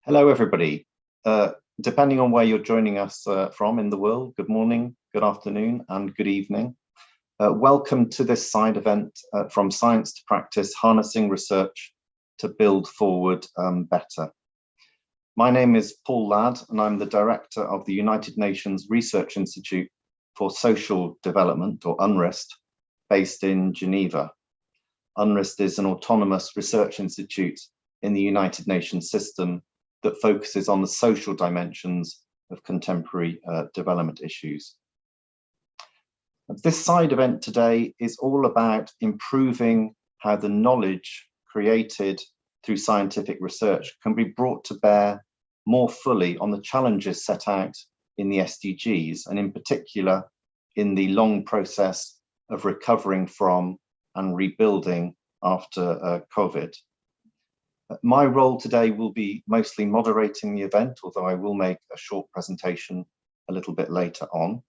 Hello, everybody. Depending on where you're joining us from in the world, good morning, good afternoon, and good evening. Welcome to this side event from Science to Practice, Harnessing Research to Build Forward Better. My name is Paul Ladd, and I'm the Director of the United Nations Research Institute for Social Development, or UNRISD, based in Geneva. UNRISD is an autonomous research institute in the United Nations system that focuses on the social dimensions of contemporary development issues. This side event today is all about improving how the knowledge created through scientific research can be brought to bear more fully on the challenges set out in the SDGs, and in particular in the long process of recovering from and rebuilding after COVID. My role today will be mostly moderating the event, although I will make a short presentation a little bit later on.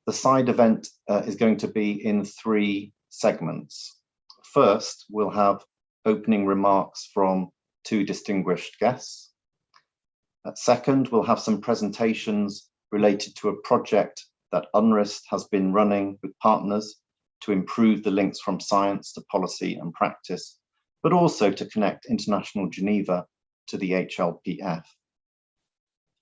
The side event is going to be in three segments. First, we'll have opening remarks from two distinguished guests. Second, we'll have some presentations related to a project that UNRISD has been running with partners to improve the links from science to policy and practice, but also to connect International Geneva to the HLPF.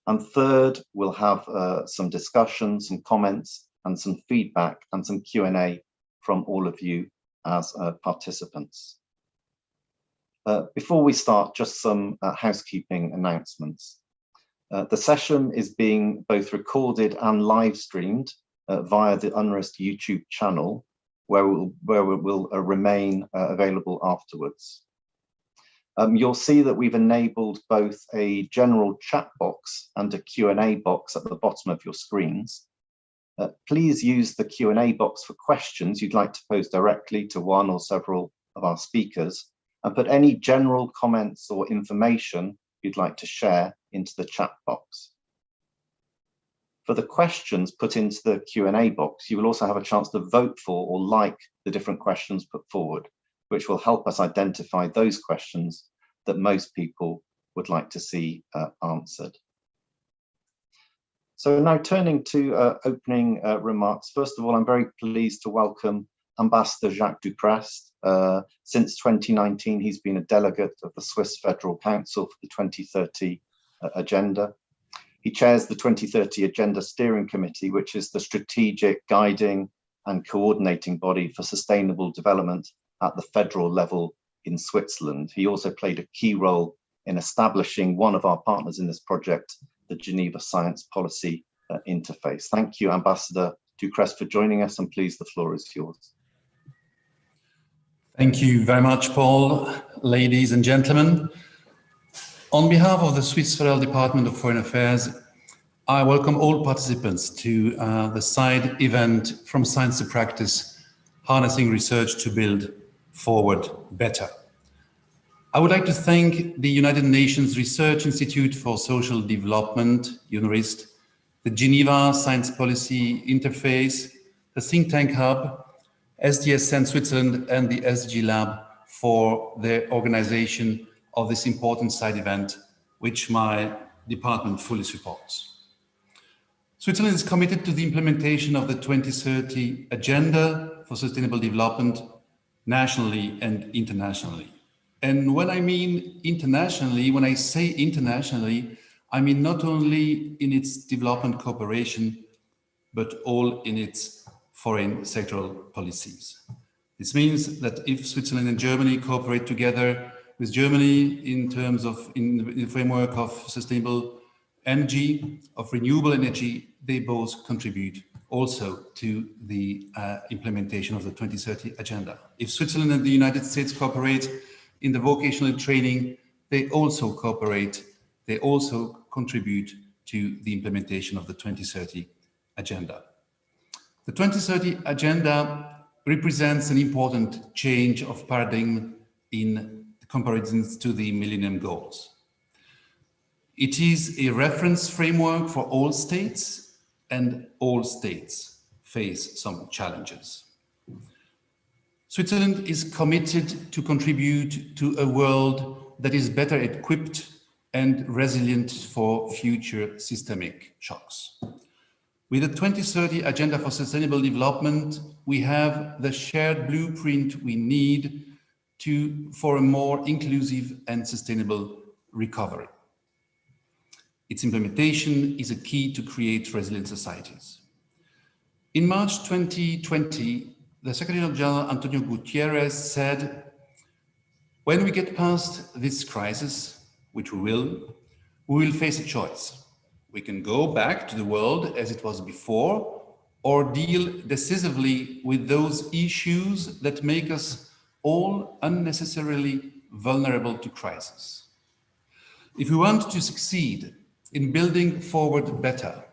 And third, we'll have some discussions, some comments, and some feedback and some Q&A from all of you as participants. Before we start, just some housekeeping announcements. The session is being both recorded and live streamed via the UNRISD YouTube channel, where it will remain available afterwards. You'll see that we've enabled both a general chat box and a Q&A box at the bottom of your screens. Please use the Q&A box for questions you'd like to pose directly to one or several of our speakers, and put any general comments or information you'd like to share into the chat box. For the questions put into the Q&A box, you will also have a chance to vote for or like the different questions put forward, which will help us identify those questions that most people would like to see answered. So now turning to opening remarks. First of all, I'm very pleased to welcome Ambassador Jacques Ducress. Since 2019, he's been a delegate of the Swiss Federal Council for the 2030 Agenda. He chairs the 2030 Agenda Steering Committee, which is the strategic, guiding and coordinating body for sustainable development at the federal level in Switzerland. He also played a key role in establishing one of our partners in this project, the Geneva Science Policy Interface. Thank you, Ambassador Ducress, for joining us, and please, the floor is yours. Thank you very much, Paul. Ladies and gentlemen, on behalf of the Swiss Federal Department of Foreign Affairs, I welcome all participants to the side event from Science to Practice, Harnessing Research to Build Forward Better. I would like to thank the United Nations Research Institute for Social Development, UNRISD, the Geneva Science Policy Interface, the Think Tank Hub, SDSN Switzerland, and the SDG Lab for their organization of this important side event, which my department fully supports. Switzerland is committed to the implementation of the 2030 Agenda for Sustainable Development nationally and internationally. And when I mean internationally, when I say internationally, I mean not only in its development cooperation, but all in its foreign sectoral policies. This means that if Switzerland and Germany cooperate together with Germany in terms of in the framework of sustainable energy, of renewable energy, they both contribute also to the implementation of the 2030 Agenda. If Switzerland and the United States cooperate in the vocational training, they also cooperate, they also contribute to the implementation of the 2030 Agenda. The 2030 Agenda represents an important change of paradigm in comparisons to the Millennium Goals. It is a reference framework for all states, and all states face some challenges. Switzerland is committed to contribute to a world that is better equipped and resilient for future systemic shocks. With the 2030 Agenda for Sustainable Development, we have the shared blueprint we need for a more inclusive and sustainable recovery. Its implementation is a key to create resilient societies. In March 2020, the Secretary General Antonio Guterres said, "When we get past this crisis, which we will face a choice. We can go back to the world as it was before, or deal decisively with those issues that make us all unnecessarily vulnerable to crisis. If we want to succeed in building forward better,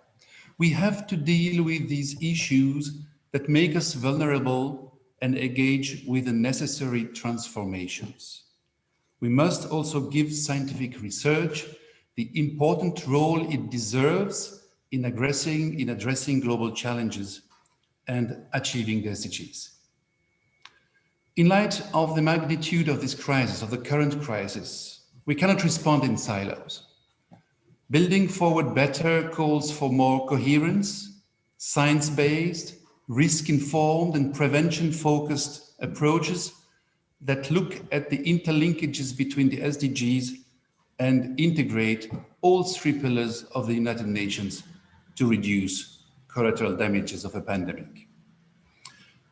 we have to deal with these issues that make us vulnerable and engage with the necessary transformations. We must also give scientific research the important role it deserves in addressing global challenges and achieving the SDGs. In light of the magnitude of this crisis, of the current crisis, we cannot respond in silos. Building forward better calls for more coherence, science-based, risk-informed and prevention-focused approaches that look at the interlinkages between the SDGs and integrate all three pillars of the United Nations to reduce collateral damages of a pandemic.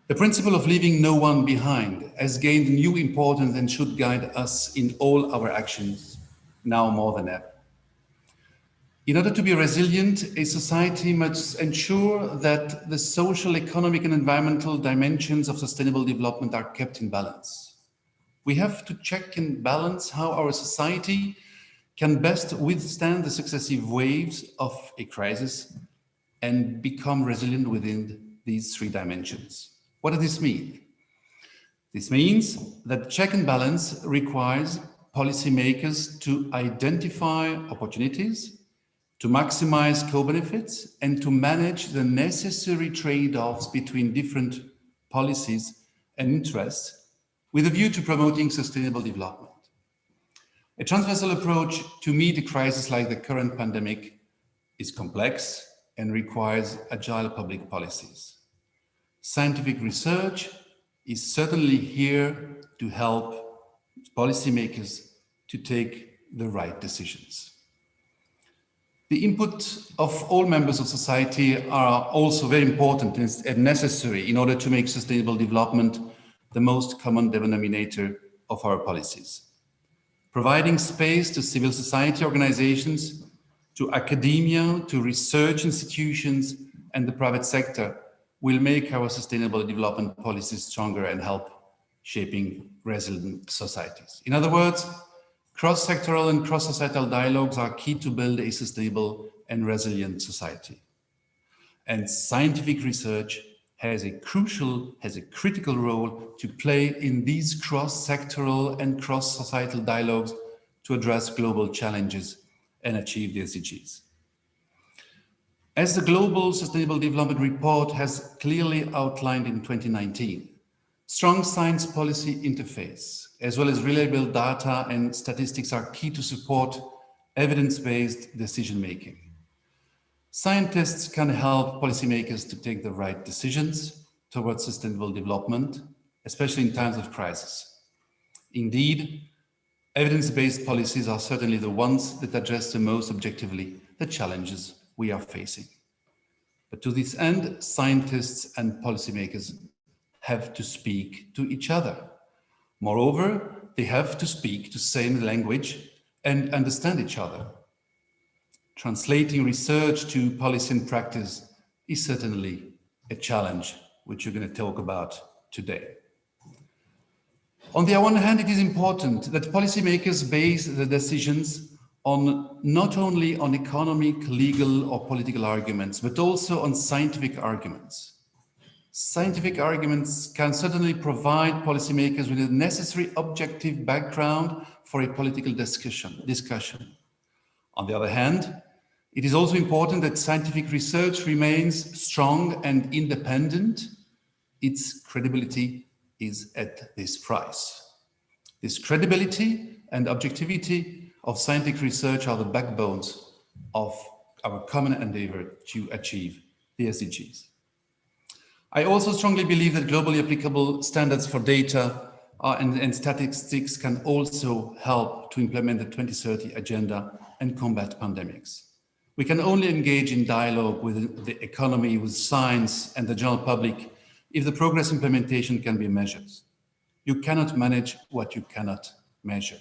The principle of leaving no one behind has gained new importance and should guide us in all our actions, now more than ever. In order to be resilient, a society must ensure that the social, economic, and environmental dimensions of sustainable development are kept in balance. We have to check and balance how our society can best withstand the successive waves of a crisis and become resilient within these three dimensions. What does this mean? This means that check and balance requires policymakers to identify opportunities, to maximize co-benefits, and to manage the necessary trade-offs between different policies and interests with a view to promoting sustainable development. A transversal approach to meet a crisis like the current pandemic is complex and requires agile public policies. Scientific research is certainly here to help policymakers to take the right decisions. The input of all members of society are also very important and necessary in order to make sustainable development the most common denominator of our policies. Providing space to civil society organizations, to academia, to research institutions, and the private sector will make our sustainable development policies stronger and help shaping resilient societies. In other words, cross-sectoral and cross-societal dialogues are key to build a sustainable and resilient society. And scientific research has a critical role to play in these cross-sectoral and cross-societal dialogues to address global challenges and achieve the SDGs. As the Global Sustainable Development Report has clearly outlined in 2019, strong science policy interface, as well as reliable data and statistics are key to support evidence-based decision-making. Scientists can help policymakers to take the right decisions towards sustainable development, especially in times of crisis. Indeed, evidence-based policies are certainly the ones that address the most objectively the challenges we are facing. But to this end, scientists and policymakers have to speak to each other. Moreover, they have to speak the same language and understand each other. Translating research to policy and practice is certainly a challenge which you're going to talk about today. On the one hand, it is important that policymakers base the decisions on not only on economic, legal, or political arguments, but also on scientific arguments. Scientific arguments can certainly provide policymakers with a necessary objective background for a political discussion. On the other hand, it is also important that scientific research remains strong and independent. Its credibility is at this price. This credibility and objectivity of scientific research are the backbones of our common endeavor to achieve the SDGs. I also strongly believe that globally applicable standards for data and statistics can also help to implement the 2030 agenda and combat pandemics. We can only engage in dialogue with the economy, with science and the general public if the progress implementation can be measured. You cannot manage what you cannot measure.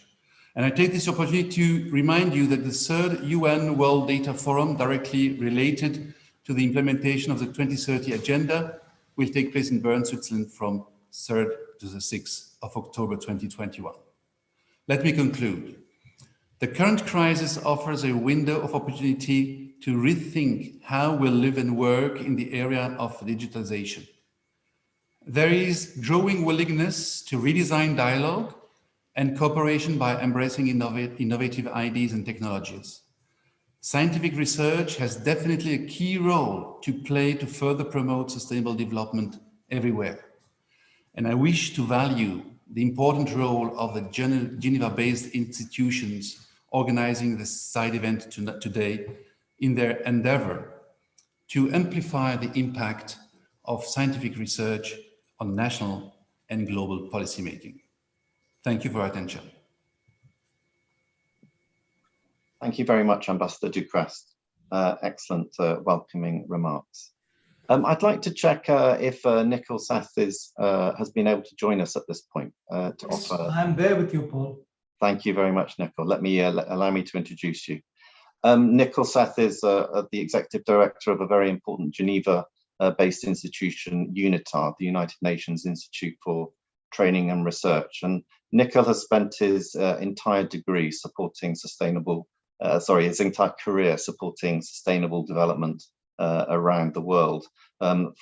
And I take this opportunity to remind you that the third UN World Data Forum directly related to the implementation of the 2030 agenda will take place in Bern, Switzerland from 3rd to the 6th of October 2021. Let me conclude. The current crisis offers a window of opportunity to rethink how we live and work in the area of digitalization. There is growing willingness to redesign dialogue and cooperation by embracing innovative ideas and technologies. Scientific research has definitely a key role to play to further promote sustainable development everywhere. And I wish to value the important role of the Geneva-based institutions organizing this side event today in their endeavor to amplify the impact of scientific research on national and global policymaking. Thank you for your attention. Thank you very much, Ambassador Ducress. Excellent welcoming remarks. I'd like to check if Nicolas has been able to join us at this point to offer. I'm there with you, Paul. Thank you very much, Nicolas. Let me allow me to introduce you. Nicolas is the executive director of a very important Geneva-based institution, UNITAR, the United Nations Institute for Training and Research. And Nicolas has spent his entire degree supporting his entire career supporting sustainable development around the world.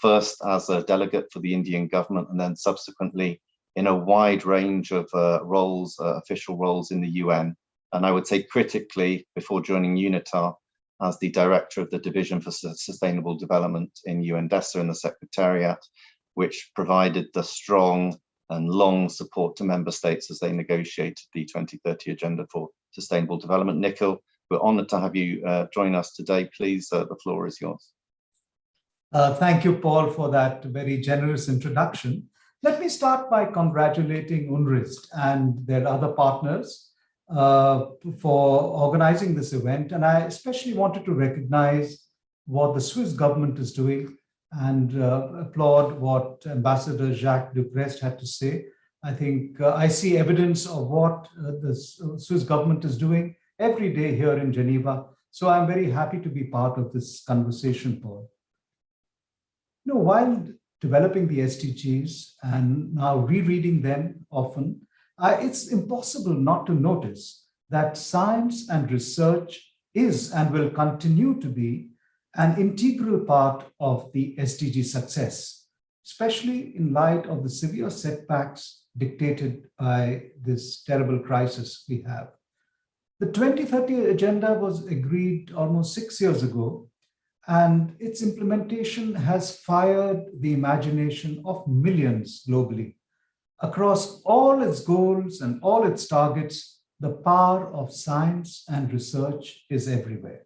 First as a delegate for the Indian government, and then subsequently in a wide range of roles, official roles in the UN. And I would say critically, before joining UNITAR, as the director of the Division for Sustainable Development in UNDESA in the Secretariat, which provided the strong and long support to member states as they negotiated the 2030 Agenda for Sustainable Development. Nicolas, we're honored to have you join us today. Please, the floor is yours. Thank you, Paul, for that very generous introduction. Let me start by congratulating UNRISD and their other partners for organizing this event. And I especially wanted to recognize what the Swiss government is doing and applaud what Ambassador Jacques Ducress had to say. I think I see evidence of what the Swiss government is doing every day here in Geneva. So I'm very happy to be part of this conversation, Paul. You know, while developing the SDGs and now rereading them often, it's impossible not to notice that science and research is and will continue to be an integral part of the SDG success, especially in light of the severe setbacks dictated by this terrible crisis we have. The 2030 Agenda was agreed almost 6 years ago, and its implementation has fired the imagination of millions globally. Across all its goals and all its targets, the power of science and research is everywhere.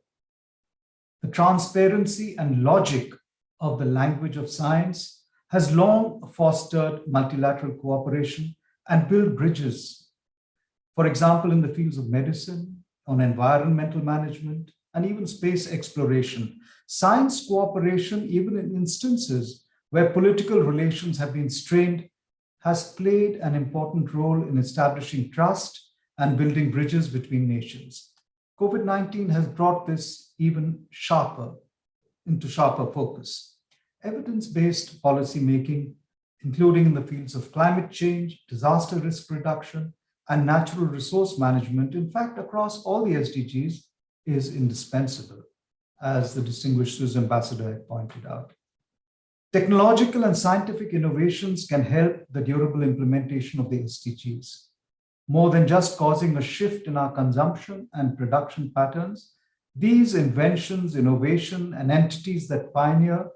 The transparency and logic of the language of science has long fostered multilateral cooperation and built bridges. For example, in the fields of medicine, on environmental management, and even space exploration, science cooperation, even in instances where political relations have been strained, has played an important role in establishing trust and building bridges between nations. COVID-19 has brought this even into sharper focus. Evidence-based policymaking, including in the fields of climate change, disaster risk reduction, and natural resource management, in fact, across all the SDGs, is indispensable, as the distinguished Swiss ambassador had pointed out. Technological and scientific innovations can help the durable implementation of the SDGs. More than just causing a shift in our consumption and production patterns, these inventions, innovation, and entities that pioneer,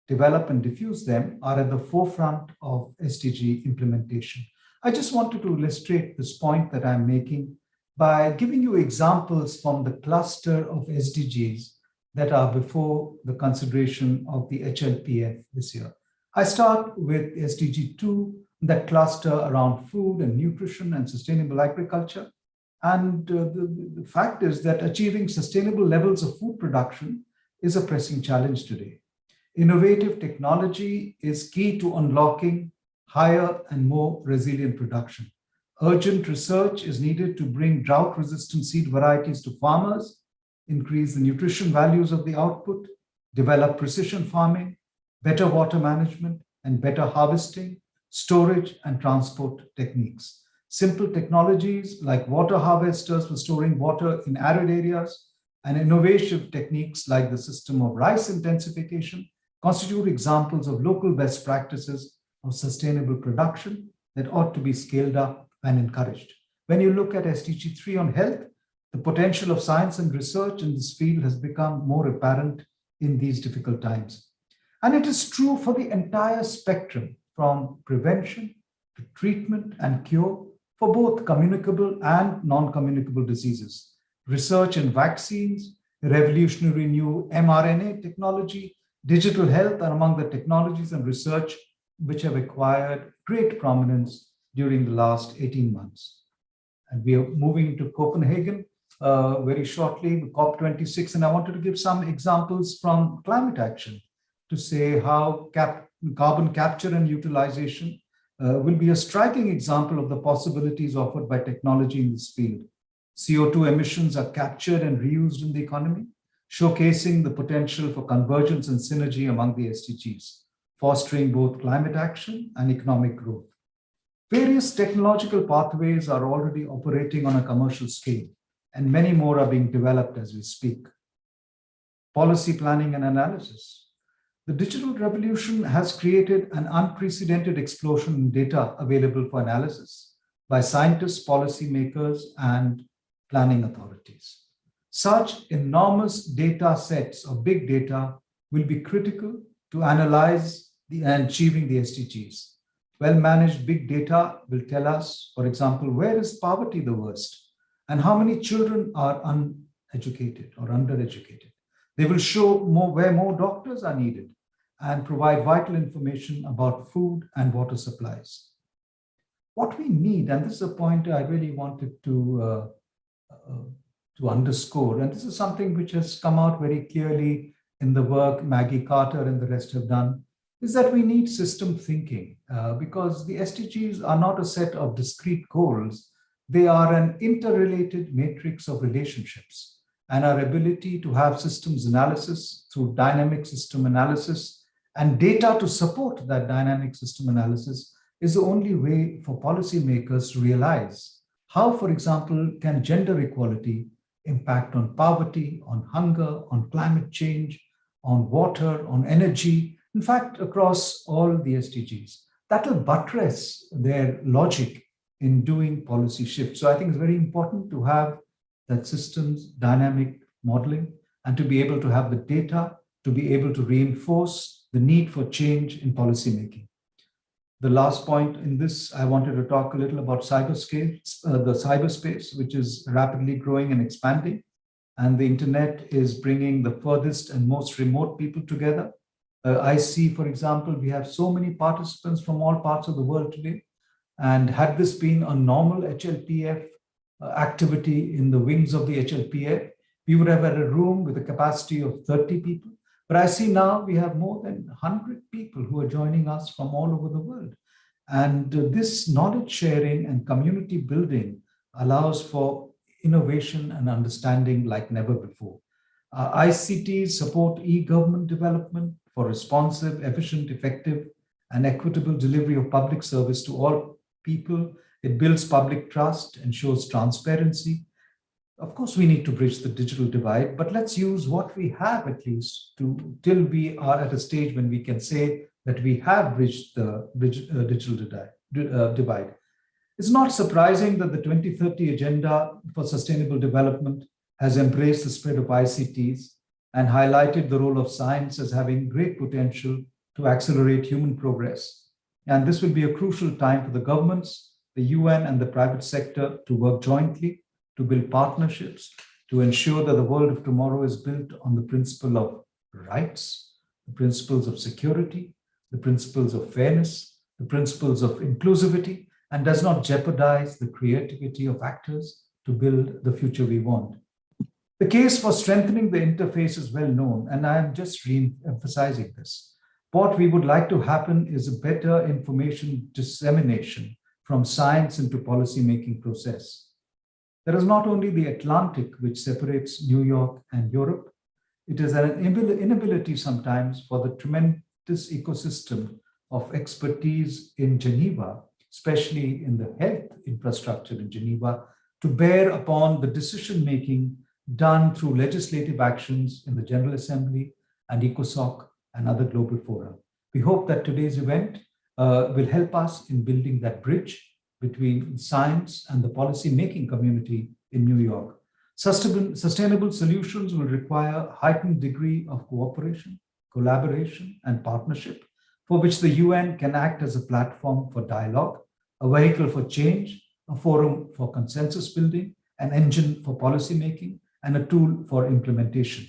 develop, and diffuse them are at the forefront of SDG implementation. I just wanted to illustrate this point that I'm making by giving you examples from the cluster of SDGs that are before the consideration of the HLPF this year. I start with SDG 2, that cluster around food and nutrition and sustainable agriculture. And the fact is that achieving sustainable levels of food production is a pressing challenge today. Innovative technology is key to unlocking higher and more resilient production. Urgent research is needed to bring drought-resistant seed varieties to farmers, increase the nutrition values of the output, develop precision farming, better water management, and better harvesting, storage, and transport techniques. Simple technologies like water harvesters for storing water in arid areas and innovative techniques like the system of rice intensification constitute examples of local best practices of sustainable production that ought to be scaled up and encouraged. When you look at SDG 3 on health, the potential of science and research in this field has become more apparent in these difficult times. And it is true for the entire spectrum, from prevention to treatment and cure for both communicable and non-communicable diseases. Research in vaccines, revolutionary new mRNA technology, digital health are among the technologies and research which have acquired great prominence during the last 18 months. And we are moving to Copenhagen very shortly, COP26, and I wanted to give some examples from climate action to say how carbon capture and utilization will be a striking example of the possibilities offered by technology in this field. CO2 emissions are captured and reused in the economy, showcasing the potential for convergence and synergy among the SDGs, fostering both climate action and economic growth. Various technological pathways are already operating on a commercial scale, and many more are being developed as we speak. Policy planning and analysis. The digital revolution has created an unprecedented explosion in data available for analysis by scientists, policymakers, and planning authorities. Such enormous data sets of big data will be critical to analyze and achieving the SDGs. Well-managed big data will tell us, for example, where is poverty the worst and how many children are uneducated or undereducated. They will show where more doctors are needed and provide vital information about food and water supplies. What we need, and this is a point I really wanted to underscore, and this is something which has come out very clearly in the work Maggie Carter and the rest have done, is that we need system thinking because the SDGs are not a set of discrete goals. They are an interrelated matrix of relationships, and our ability to have systems analysis through dynamic system analysis and data to support that dynamic system analysis is the only way for policymakers to realize how, for example, can gender equality impact on poverty, on hunger, on climate change, on water, on energy, in fact, across all the SDGs. That will buttress their logic in doing policy shifts. So I think it's very important to have that systems dynamic modeling and to be able to have the data to be able to reinforce the need for change in policymaking. The last point in this, I wanted to talk a little about the cyberspace, which is rapidly growing and expanding. And the internet is bringing the furthest and most remote people together. I see, for example, we have so many participants from all parts of the world today. And had this been a normal HLPF activity in the wings of the HLPF, we would have had a room with a capacity of 30 people. But I see now we have more than 100 people who are joining us from all over the world. And this knowledge sharing and community building allows for innovation and understanding like never before. ICTs support e-government development for responsive, efficient, effective, and equitable delivery of public service to all people. It builds public trust, ensures transparency. Of course, we need to bridge the digital divide, but let's use what we have at least till we are at a stage when we can say that we have bridged the digital divide. It's not surprising that the 2030 Agenda for Sustainable Development has embraced the spread of ICTs and highlighted the role of science as having great potential to accelerate human progress. And this will be a crucial time for the governments, the UN, and the private sector to work jointly to build partnerships, to ensure that the world of tomorrow is built on the principle of rights, the principles of security, the principles of fairness, the principles of inclusivity, and does not jeopardize the creativity of actors to build the future we want. The case for strengthening the interface is well known, and I am just re-emphasizing this. What we would like to happen is a better information dissemination from science into policy-making process. There is not only the Atlantic which separates New York and Europe, it is an inability sometimes for the tremendous ecosystem of expertise in Geneva, especially in the health infrastructure in Geneva, to bear upon the decision-making done through legislative actions in the General Assembly and ECOSOC and other global fora. We hope that today's event will help us in building that bridge between science and the policy-making community in New York. Sustainable solutions will require a heightened degree of cooperation, collaboration, and partnership, for which the UN can act as a platform for dialogue, a vehicle for change, a forum for consensus building, an engine for policymaking, and a tool for implementation.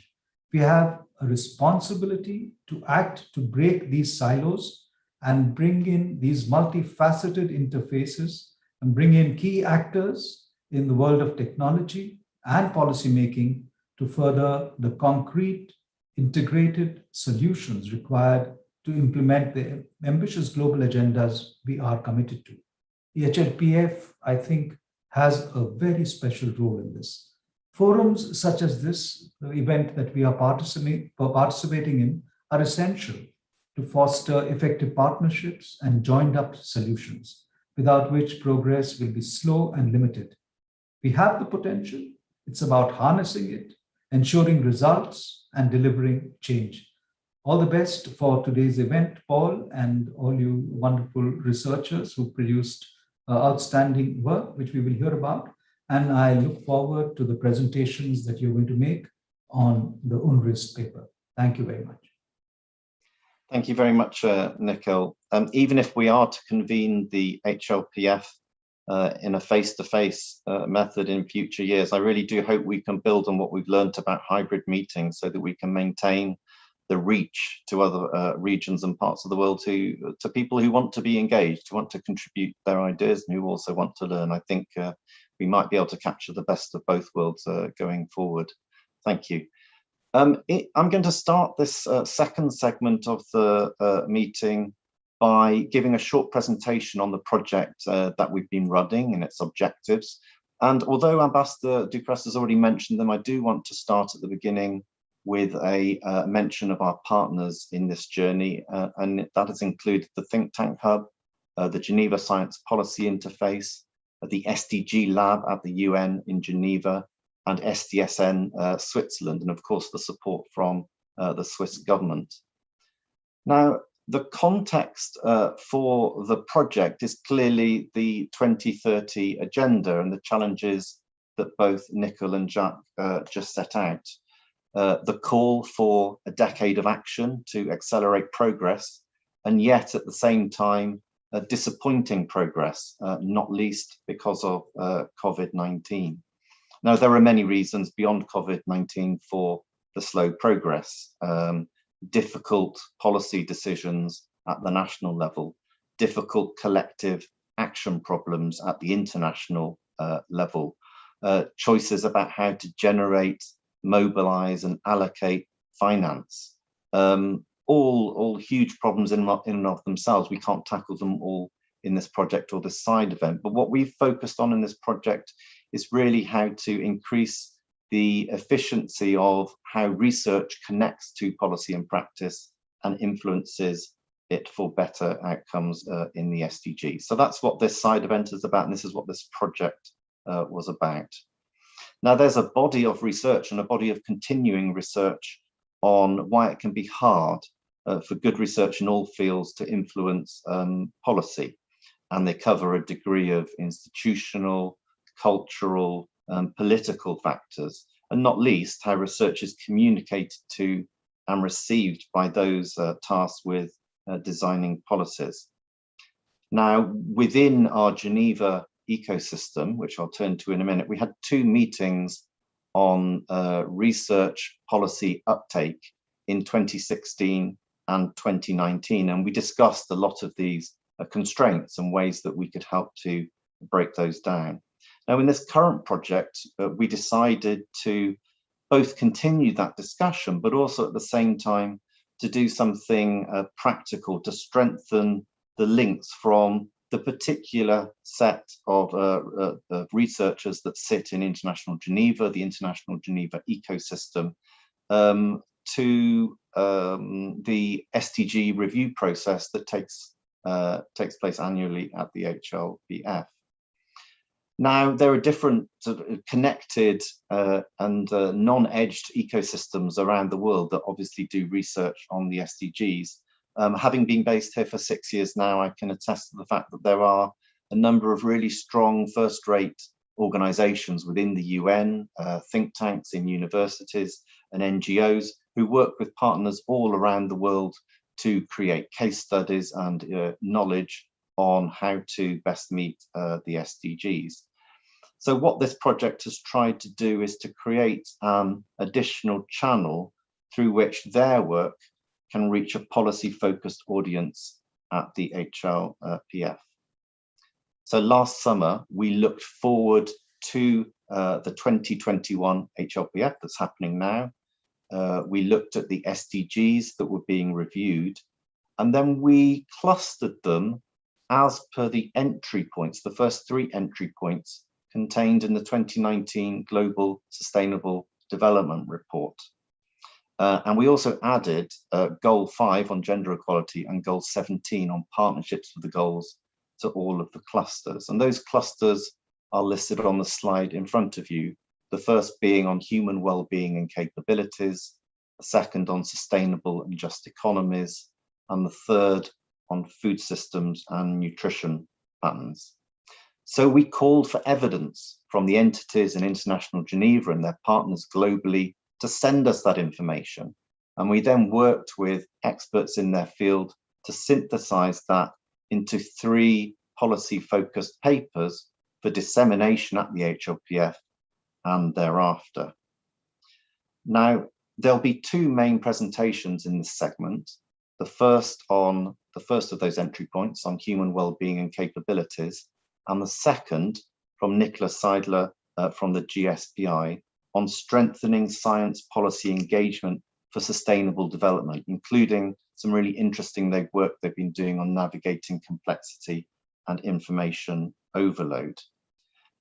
We have a responsibility to act to break these silos and bring in these multifaceted interfaces and bring in key actors in the world of technology and policymaking to further the concrete, integrated solutions required to implement the ambitious global agendas we are committed to. The HLPF, I think, has a very special role in this. Forums such as this event that we are participating in are essential to foster effective partnerships and joined-up solutions, without which progress will be slow and limited. We have the potential. It's about harnessing it, ensuring results, and delivering change. All the best for today's event, Paul, and all you wonderful researchers who produced outstanding work, which we will hear about. And I look forward to the presentations that you're going to make on the UNRISD paper. Thank you very much. Thank you very much, Nicolas. Even if we are to convene the HLPF in a face-to-face method in future years, I really do hope we can build on what we've learned about hybrid meetings so that we can maintain the reach to other regions and parts of the world to people who want to be engaged, who want to contribute their ideas, and who also want to learn. I think we might be able to capture the best of both worlds going forward. Thank you. I'm going to start this second segment of the meeting by giving a short presentation on the project that we've been running and its objectives. And although Ambassador Ducress has already mentioned them, I do want to start at the beginning with a mention of our partners in this journey, and that has included the Think Tank Hub, the Geneva Science Policy Interface, the SDG Lab at the UN in Geneva, and SDSN Switzerland, and of course the support from the Swiss government. Now, the context for the project is clearly the 2030 agenda and the challenges that both Nicolas and Jacques just set out. The call for a decade of action to accelerate progress, and yet at the same time, disappointing progress, not least because of COVID-19. Now, there are many reasons beyond COVID-19 for the slow progress. Difficult policy decisions at the national level, difficult collective action problems at the international level, choices about how to generate, mobilize and allocate finance. All huge problems in and of themselves. We can't tackle them all in this project or this side event, but what we've focused on in this project is really how to increase the efficiency of how research connects to policy and practice and influences it for better outcomes in the SDGs. So that's what this side event is about, and this is what this project was about. Now, there's a body of research and a body of continuing research on why it can be hard for good research in all fields to influence policy. And they cover a degree of institutional, cultural, political factors, and not least how research is communicated to and received by those tasked with designing policies. Now, within our Geneva ecosystem, which I'll turn to in a minute, we had 2 meetings on research policy uptake in 2016 and 2019, and we discussed a lot of these constraints and ways that we could help to break those down. Now, in this current project, we decided to both continue that discussion, but also at the same time to do something practical to strengthen the links from the particular set of researchers that sit in International Geneva, the International Geneva ecosystem, to the SDG review process that takes place annually at the HLPF. Now, there are different connected and non-edged ecosystems around the world that obviously do research on the SDGs. Having been based here for 6 years now, I can attest to the fact that there are a number of really strong first-rate organizations within the UN, think tanks in universities and NGOs who work with partners all around the world to create case studies and knowledge on how to best meet the SDGs. So what this project has tried to do is to create an additional channel through which their work can reach a policy-focused audience at the HLPF. So last summer, we looked forward to the 2021 HLPF that's happening now. We looked at the SDGs that were being reviewed, and then we clustered them as per the entry points, the first 3 entry points contained in the 2019 Global Sustainable Development Report. And we also added Goal 5 on gender equality and Goal 17 on partnerships with the goals to all of the clusters. And those clusters are listed on the slide in front of you. The first being on human well-being and capabilities, the second on sustainable and just economies, and the third on food systems and nutrition patterns. So we called for evidence from the entities in International Geneva and their partners globally to send us that information. And we then worked with experts in their field to synthesize that into 3 policy-focused papers for dissemination at the HLPF and thereafter. Now, there'll be 2 main presentations in this segment. The first of those entry points on human well-being and capabilities, and the second from Nicolas Cydlos from the GSDR on strengthening science policy engagement for sustainable development, including some really interesting work they've been doing on navigating complexity and information overload.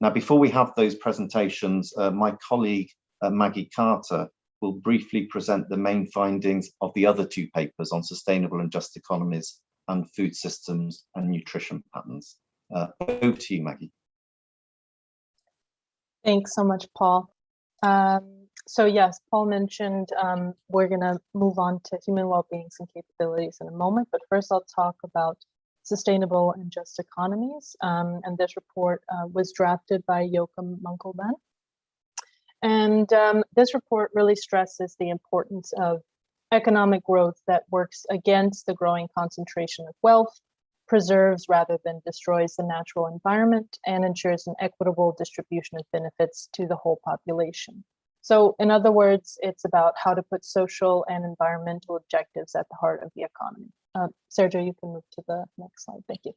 Now, before we have those presentations, my colleague Maggie Carter will briefly present the main findings of the other 2 papers on sustainable and just economies and food systems and nutrition patterns. Over to you, Maggie. Thanks so much, Paul. So yes, Paul mentioned we're going to move on to human well-beings and capabilities in a moment, but first I'll talk about sustainable and just economies. And this report was drafted by Joachim Munkelman. And this report really stresses the importance of economic growth that works against the growing concentration of wealth, preserves rather than destroys the natural environment, and ensures an equitable distribution of benefits to the whole population. So in other words, it's about how to put social and environmental objectives at the heart of the economy. Sergio, you can move to the next slide. Thank you.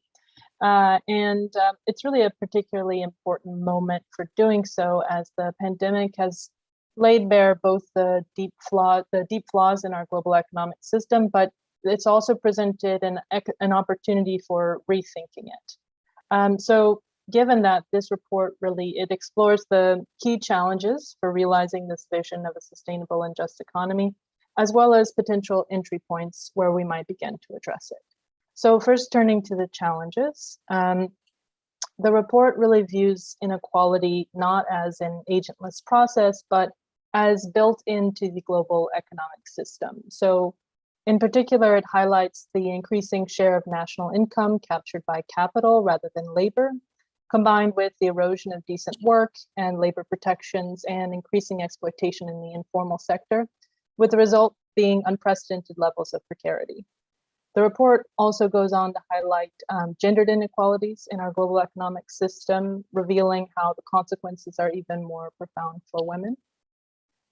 It's really a particularly important moment for doing so, as the pandemic has laid bare both the deep flaws in our global economic system, but it's also presented an opportunity for rethinking it. So given that, this report it explores the key challenges for realizing this vision of a sustainable and just economy, as well as potential entry points where we might begin to address it. So first, turning to the challenges, the report really views inequality not as an agentless process, but as built into the global economic system. So in particular, it highlights the increasing share of national income captured by capital rather than labor, combined with the erosion of decent work and labor protections and increasing exploitation in the informal sector, with the result being unprecedented levels of precarity. The report also goes on to highlight gendered inequalities in our global economic system, revealing how the consequences are even more profound for women.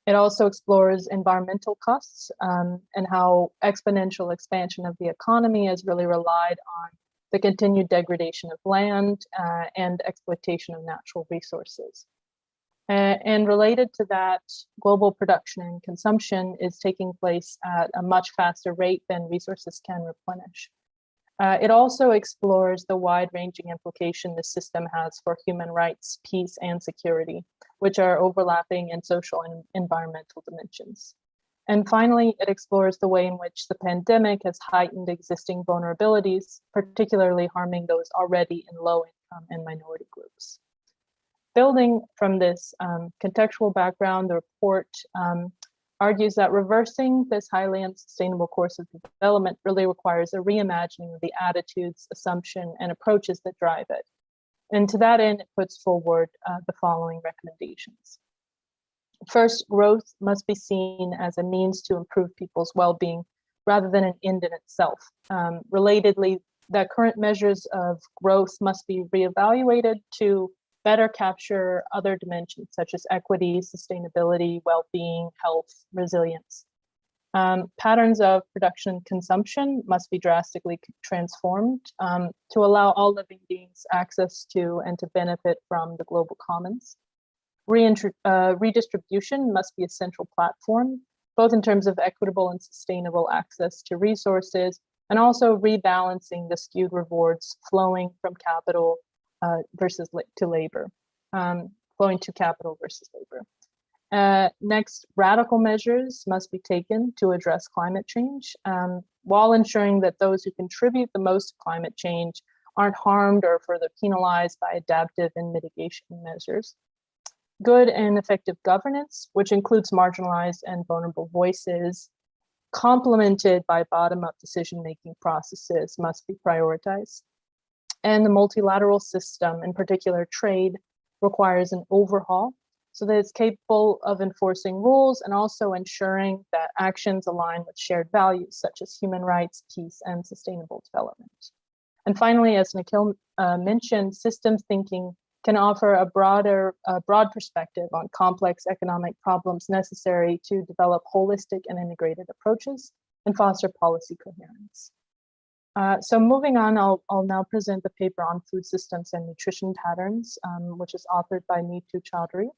It also explores environmental costs and how exponential expansion of the economy has really relied on the continued degradation of land and exploitation of natural resources. And related to that, global production and consumption is taking place at a much faster rate than resources can replenish. It also explores the wide-ranging implication the system has for human rights, peace, and security, which are overlapping in social and environmental dimensions. And finally, it explores the way in which the pandemic has heightened existing vulnerabilities, particularly harming those already in low income and minority groups. Building from this contextual background, the report argues that reversing this highly unsustainable course of development really requires a reimagining of the attitudes, assumptions, and approaches that drive it. And to that end, it puts forward the following recommendations. First, growth must be seen as a means to improve people's well-being rather than an end in itself. Relatedly, that current measures of growth must be reevaluated to better capture other dimensions such as equity, sustainability, well-being, health, resilience. Patterns of production and consumption must be drastically transformed to allow all living beings access to and to benefit from the global commons. Redistribution must be a central platform, both in terms of equitable and sustainable access to resources, and also rebalancing the skewed rewards flowing from capital to labor, flowing to capital versus labor. Next, radical measures must be taken to address climate change, while ensuring that those who contribute the most to climate change aren't harmed or further penalized by adaptive and mitigation measures. Good and effective governance, which includes marginalized and vulnerable voices, complemented by bottom-up decision-making processes, must be prioritized. And the multilateral system, in particular trade, requires an overhaul so that it's capable of enforcing rules and also ensuring that actions align with shared values such as human rights, peace, and sustainable development. And finally, as Nikhil mentioned, systems thinking can offer a broad perspective on complex economic problems necessary to develop holistic and integrated approaches and foster policy coherence. So moving on, I'll now present the paper on food systems and nutrition patterns, which is authored by Neetu Chaudhary.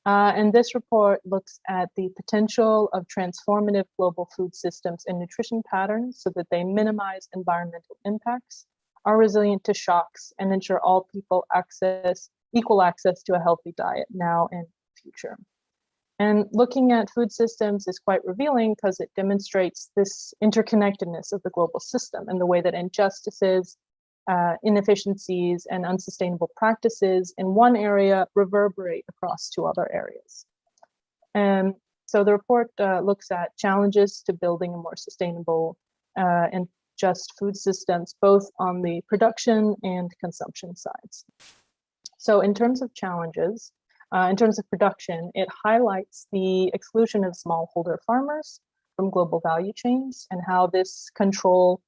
And this report looks at the potential of transformative global food systems and nutrition patterns so that they minimize environmental impacts, are resilient to shocks, and ensure all people equal access to a healthy diet now and future. And looking at food systems is quite revealing because it demonstrates this interconnectedness of the global system and the way that injustices, inefficiencies, and unsustainable practices in one area reverberate across to other areas. And so the report looks at challenges to building a more sustainable and just food systems, both on the production and consumption sides. So in terms of challenges, in terms of production, it highlights the exclusion of smallholder farmers from global value chains and how this control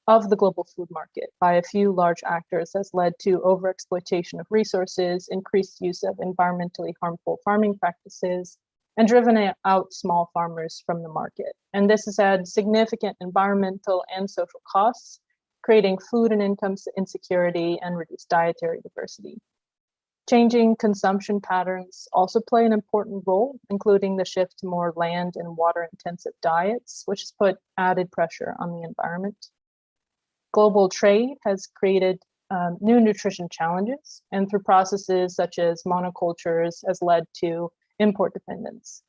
of the global food market by a few large actors has led to overexploitation of resources, increased use of environmentally harmful farming practices, and driven out small farmers from the market. And this has had significant environmental and social costs, creating food and income insecurity and reduced dietary diversity. Changing consumption patterns also play an important role, including the shift to more land and water-intensive diets, which has put added pressure on the environment. Global trade has created new nutrition challenges, and through processes such as monocultures has led to import dependence.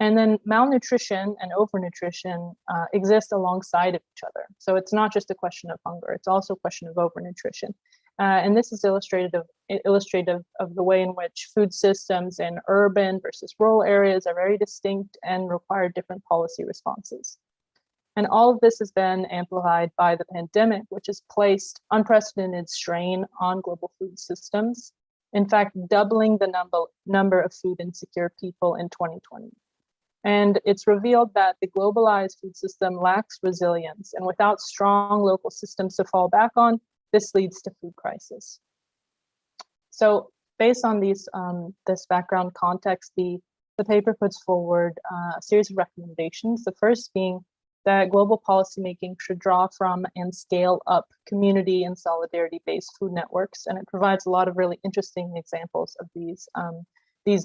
And then malnutrition and overnutrition exist alongside of each other. So it's not just a question of hunger, it's also a question of overnutrition. And this is illustrative of the way in which food systems in urban versus rural areas are very distinct and require different policy responses. And all of this has been amplified by the pandemic, which has placed unprecedented strain on global food systems, in fact, doubling the number of food insecure people in 2020. And it's revealed that the globalized food system lacks resilience, and without strong local systems to fall back on, this leads to food crisis. So based on these, this background context, the paper puts forward a series of recommendations, the first being that global policymaking should draw from and scale up community and solidarity-based food networks. And it provides a lot of really interesting examples of these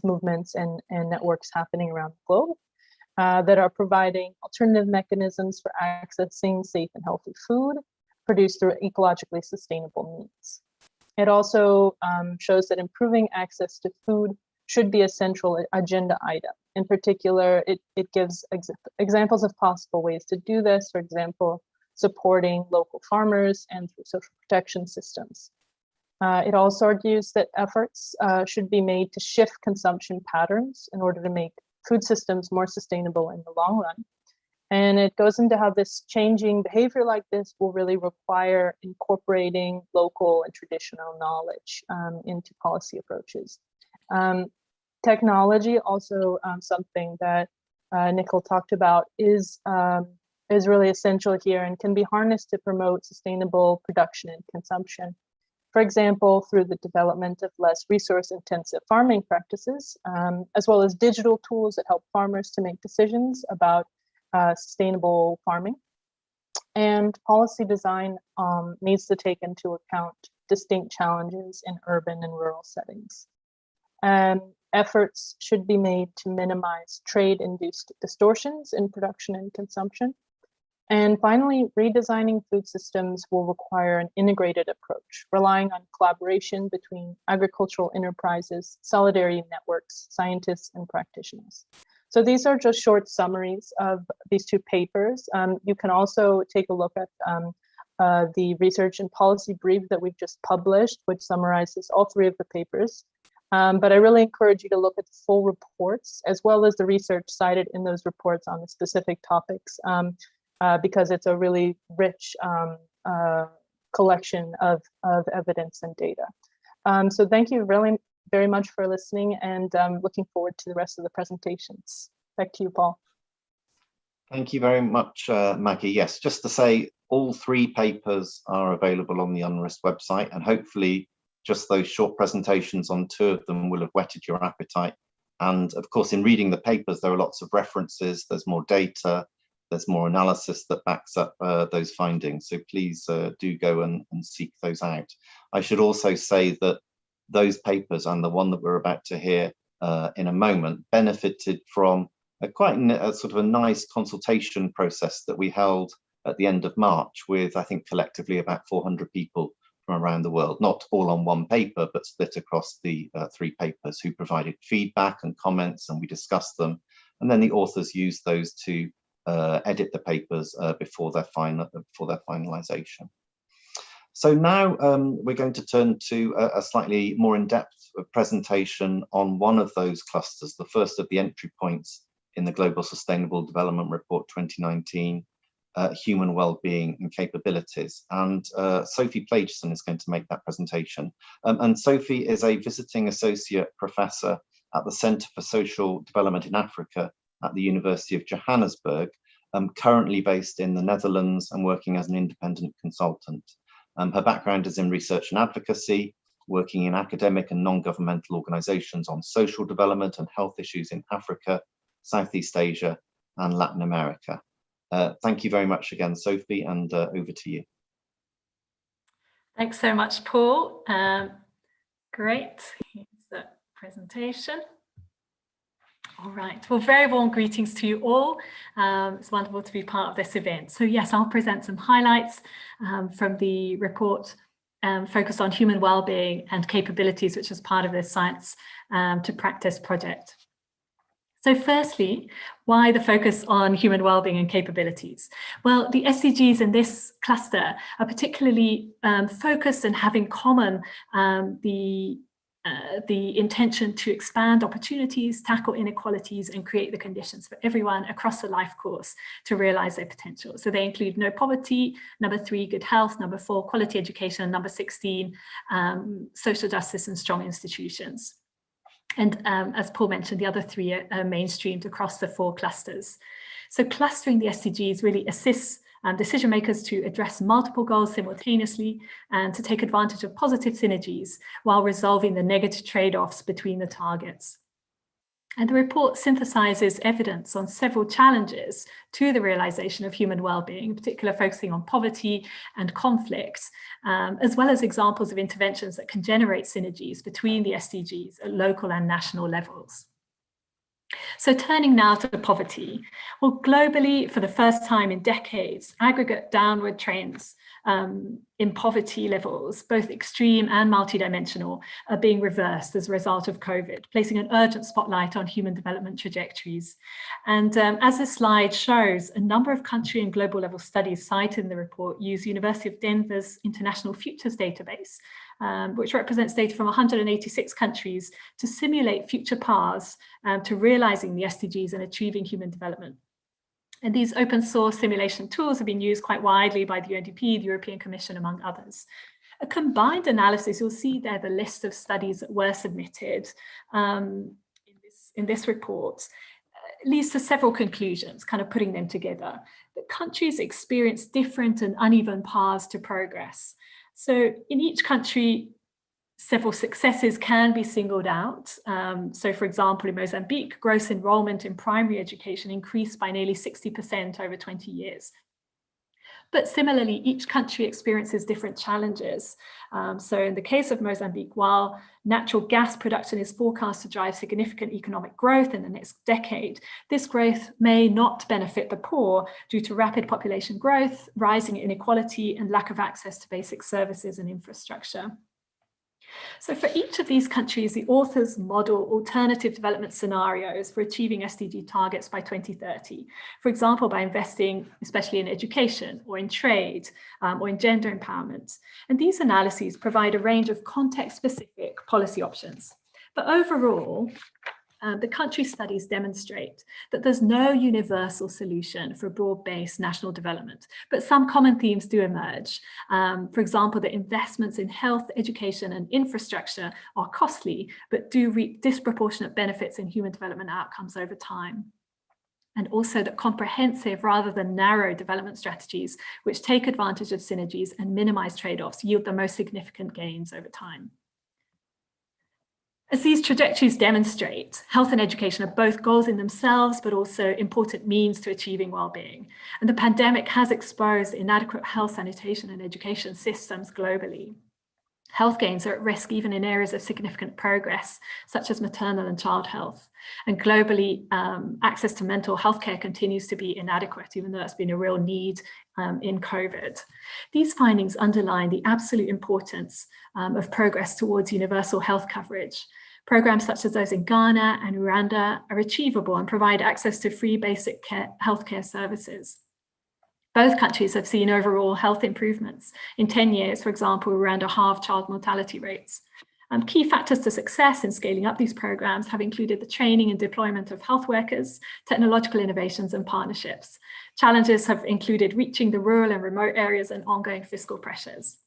movements and networks happening around the globe that are providing alternative mechanisms for accessing safe and healthy food produced through ecologically sustainable means. It also shows that improving access to food should be a central agenda item. In particular, it gives examples of possible ways to do this, for example, supporting local farmers and through social protection systems. It also argues that efforts should be made to shift consumption patterns in order to make food systems more sustainable in the long run. And it goes into how this changing behavior like this will really require incorporating local and traditional knowledge into policy approaches. Technology, also something that Nicolas talked about, is really essential here and can be harnessed to promote sustainable production and consumption. For example, through the development of less resource-intensive farming practices, as well as digital tools that help farmers to make decisions about sustainable farming. And policy design needs to take into account distinct challenges in urban and rural settings. Efforts should be made to minimize trade-induced distortions in production and consumption. And finally, redesigning food systems will require an integrated approach, relying on collaboration between agricultural enterprises, solidarity networks, scientists, and practitioners. So these are just short summaries of these two papers. You can also take a look at the research and policy brief that we've just published, which summarizes all three of the papers. But I really encourage you to look at the full reports, as well as the research cited in those reports on the specific topics, because it's a really rich collection of evidence and data. So thank you really very much for listening, and looking forward to the rest of the presentations. Back to you, Paul. Thank you very much, Maggie. Yes, just to say, all three papers are available on the UNRISD website, and hopefully just those short presentations on two of them will have whetted your appetite. And of course, in reading the papers, there are lots of references, there's more data, there's more analysis that backs up those findings. So please do go and seek those out. I should also say that those papers and the one that we're about to hear in a moment benefited from quite a sort of a nice consultation process that we held at the end of March with, I think, collectively about 400 people from around the world, not all on one paper, but split across the three papers, who provided feedback and comments, and we discussed them. And then the authors used those to edit the papers before their finalization. So now we're going to turn to a slightly more in-depth presentation on one of those clusters, the first of the entry points in the Global Sustainable Development Report 2019, human well-being and capabilities. And Sophie Plageson is going to make that presentation. And Sophie is a visiting associate professor at the Centre for Social Development in Africa at the University of Johannesburg, currently based in the Netherlands and working as an independent consultant. Her background is in research and advocacy, working in academic and non-governmental organizations on social development and health issues in Africa, Southeast Asia, and Latin America. Thank you very much again, Sophie, and over to you. Thanks so much, Paul. Great, here's the presentation. All right, well, very warm greetings to you all. It's wonderful to be part of this event. So yes, I'll present some highlights from the report focused on human well-being and capabilities, which is part of the Science to Practice project. So firstly, why the focus on human well-being and capabilities? Well, the SDGs in this cluster are particularly focused and have in common the intention to expand opportunities, tackle inequalities, and create the conditions for everyone across the life course to realize their potential. So they include no poverty, number 3, good health, number 4, quality education, number 16, social justice and strong institutions. And as Paul mentioned, the other three are mainstreamed across the 4 clusters. So clustering the SDGs really assists decision makers to address multiple goals simultaneously and to take advantage of positive synergies while resolving the negative trade-offs between the targets. And the report synthesizes evidence on several challenges to the realization of human well-being, in particular focusing on poverty and conflicts, as well as examples of interventions that can generate synergies between the SDGs at local and national levels. So turning now to poverty. Well, globally, for the first time in decades, aggregate downward trends in poverty levels, both extreme and multidimensional, are being reversed as a result of COVID, placing an urgent spotlight on human development trajectories. And as this slide shows, a number of country and global level studies cited in the report use University of Denver's International Futures database, which represents data from 186 countries to simulate future paths to realizing the SDGs and achieving human development. And these open source simulation tools have been used quite widely by the UNDP, the European Commission, among others. A combined analysis, you'll see there the list of studies that were submitted in this report, leads to several conclusions, kind of putting them together. The countries experience different and uneven paths to progress. So in each country, several successes can be singled out. So for example, in Mozambique, gross enrollment in primary education increased by nearly 60% over 20 years. But similarly, each country experiences different challenges. So in the case of Mozambique, while natural gas production is forecast to drive significant economic growth in the next decade, this growth may not benefit the poor due to rapid population growth, rising inequality, and lack of access to basic services and infrastructure. So for each of these countries, the authors model alternative development scenarios for achieving SDG targets by 2030. For example, by investing especially in education or in trade or in gender empowerment. And these analyses provide a range of context-specific policy options. But overall, the country studies demonstrate that there's no universal solution for broad-based national development, but some common themes do emerge. For example, that investments in health, education, and infrastructure are costly, but do reap disproportionate benefits in human development outcomes over time. And also that comprehensive rather than narrow development strategies, which take advantage of synergies and minimize trade-offs, yield the most significant gains over time. As these trajectories demonstrate, health and education are both goals in themselves, but also important means to achieving well-being. And the pandemic has exposed inadequate health, sanitation, and education systems globally. Health gains are at risk even in areas of significant progress, such as maternal and child health. And globally, access to mental health care continues to be inadequate, even though that's been a real need in COVID. These findings underline the absolute importance of progress towards universal health coverage. Programs such as those in Ghana and Rwanda are achievable and provide access to free basic healthcare services. Both countries have seen overall health improvements. In 10 years, for example, Rwanda halved child mortality rates. Key factors to success in scaling up these programs have included the training and deployment of health workers, technological innovations, and partnerships. Challenges have included reaching the rural and remote areas and ongoing fiscal pressures.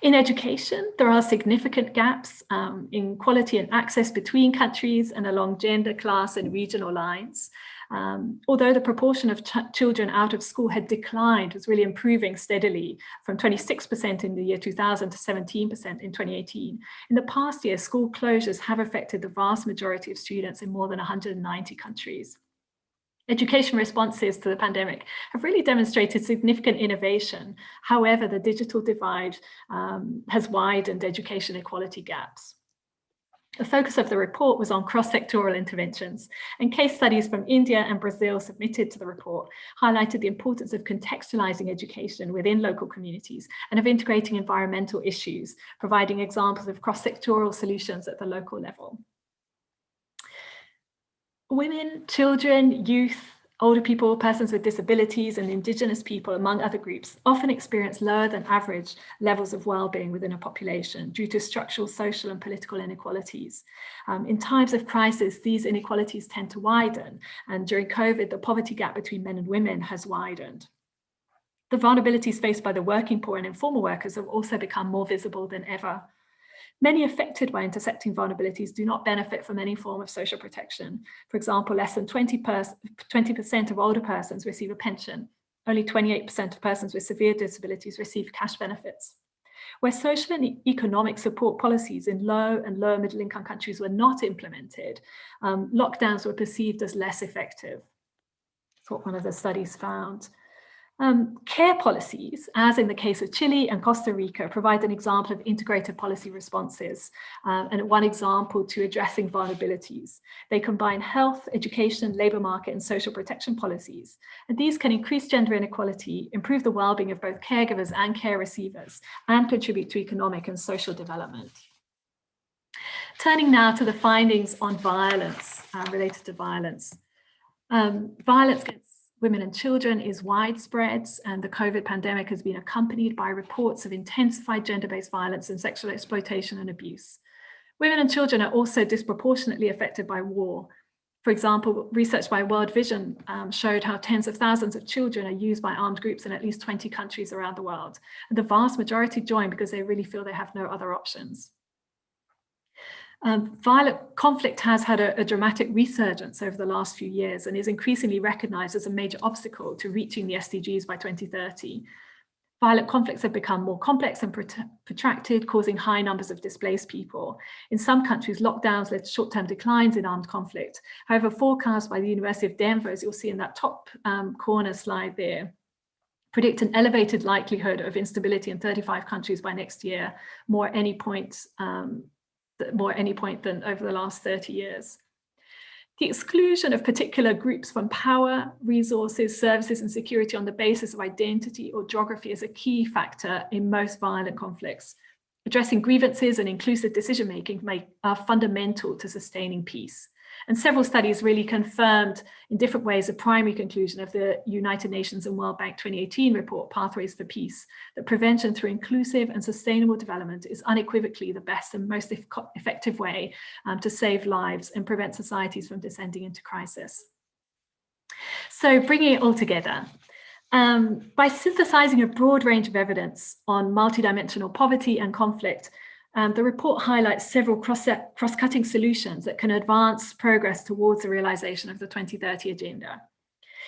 In education, there are significant gaps in quality and access between countries and along gender, class, and regional lines. Although the proportion of children out of school had declined, was really improving steadily from 26% in the year 2000 to 17% in 2018. In the past year, school closures have affected the vast majority of students in more than 190 countries. Education responses to the pandemic have really demonstrated significant innovation. However, the digital divide has widened education equality gaps. The focus of the report was on cross-sectoral interventions, and case studies from India and Brazil submitted to the report highlighted the importance of contextualizing education within local communities and of integrating environmental issues, providing examples of cross-sectoral solutions at the local level. Women, children, youth, older people, persons with disabilities, and Indigenous people, among other groups, often experience lower than average levels of well-being within a population due to structural, social, and political inequalities. In times of crisis, these inequalities tend to widen, and during COVID, the poverty gap between men and women has widened. The vulnerabilities faced by the working poor and informal workers have also become more visible than ever. Many affected by intersecting vulnerabilities do not benefit from any form of social protection. For example, less than 20% of older persons receive a pension. Only 28% of persons with severe disabilities receive cash benefits. Where social and economic support policies in low and lower middle income countries were not implemented, lockdowns were perceived as less effective. That's what one of the studies found. Care policies, as in the case of Chile and Costa Rica, provide an example of integrated policy responses and one example to addressing vulnerabilities. They combine health, education, labour market and social protection policies. And these can increase gender inequality, improve the well-being of both caregivers and care receivers, and contribute to economic and social development. Turning now to the findings on violence, related to violence. Violence against women and children is widespread, and the COVID pandemic has been accompanied by reports of intensified gender-based violence and sexual exploitation and abuse. Women and children are also disproportionately affected by war. For example, research by World Vision showed how tens of thousands of children are used by armed groups in at least 20 countries around the world. And the vast majority join because they really feel they have no other options. Violent conflict has had a dramatic resurgence over the last few years and is increasingly recognized as a major obstacle to reaching the SDGs by 2030. Violent conflicts have become more complex and protracted, causing high numbers of displaced people. In some countries, lockdowns led to short-term declines in armed conflict. However, forecasts by the University of Denver, as you'll see in that top corner slide there, predict an elevated likelihood of instability in 35 countries by next year, more at any point than over the last 30 years. The exclusion of particular groups from power, resources, services, and security on the basis of identity or geography is a key factor in most violent conflicts. Addressing grievances and inclusive decision-making are fundamental to sustaining peace. And several studies really confirmed in different ways the primary conclusion of the United Nations and World Bank 2018 report, Pathways for Peace, that prevention through inclusive and sustainable development is unequivocally the best and most effective way to save lives and prevent societies from descending into crisis. So bringing it all together, by synthesizing a broad range of evidence on multidimensional poverty and conflict, the report highlights several cross-cutting solutions that can advance progress towards the realization of the 2030 agenda.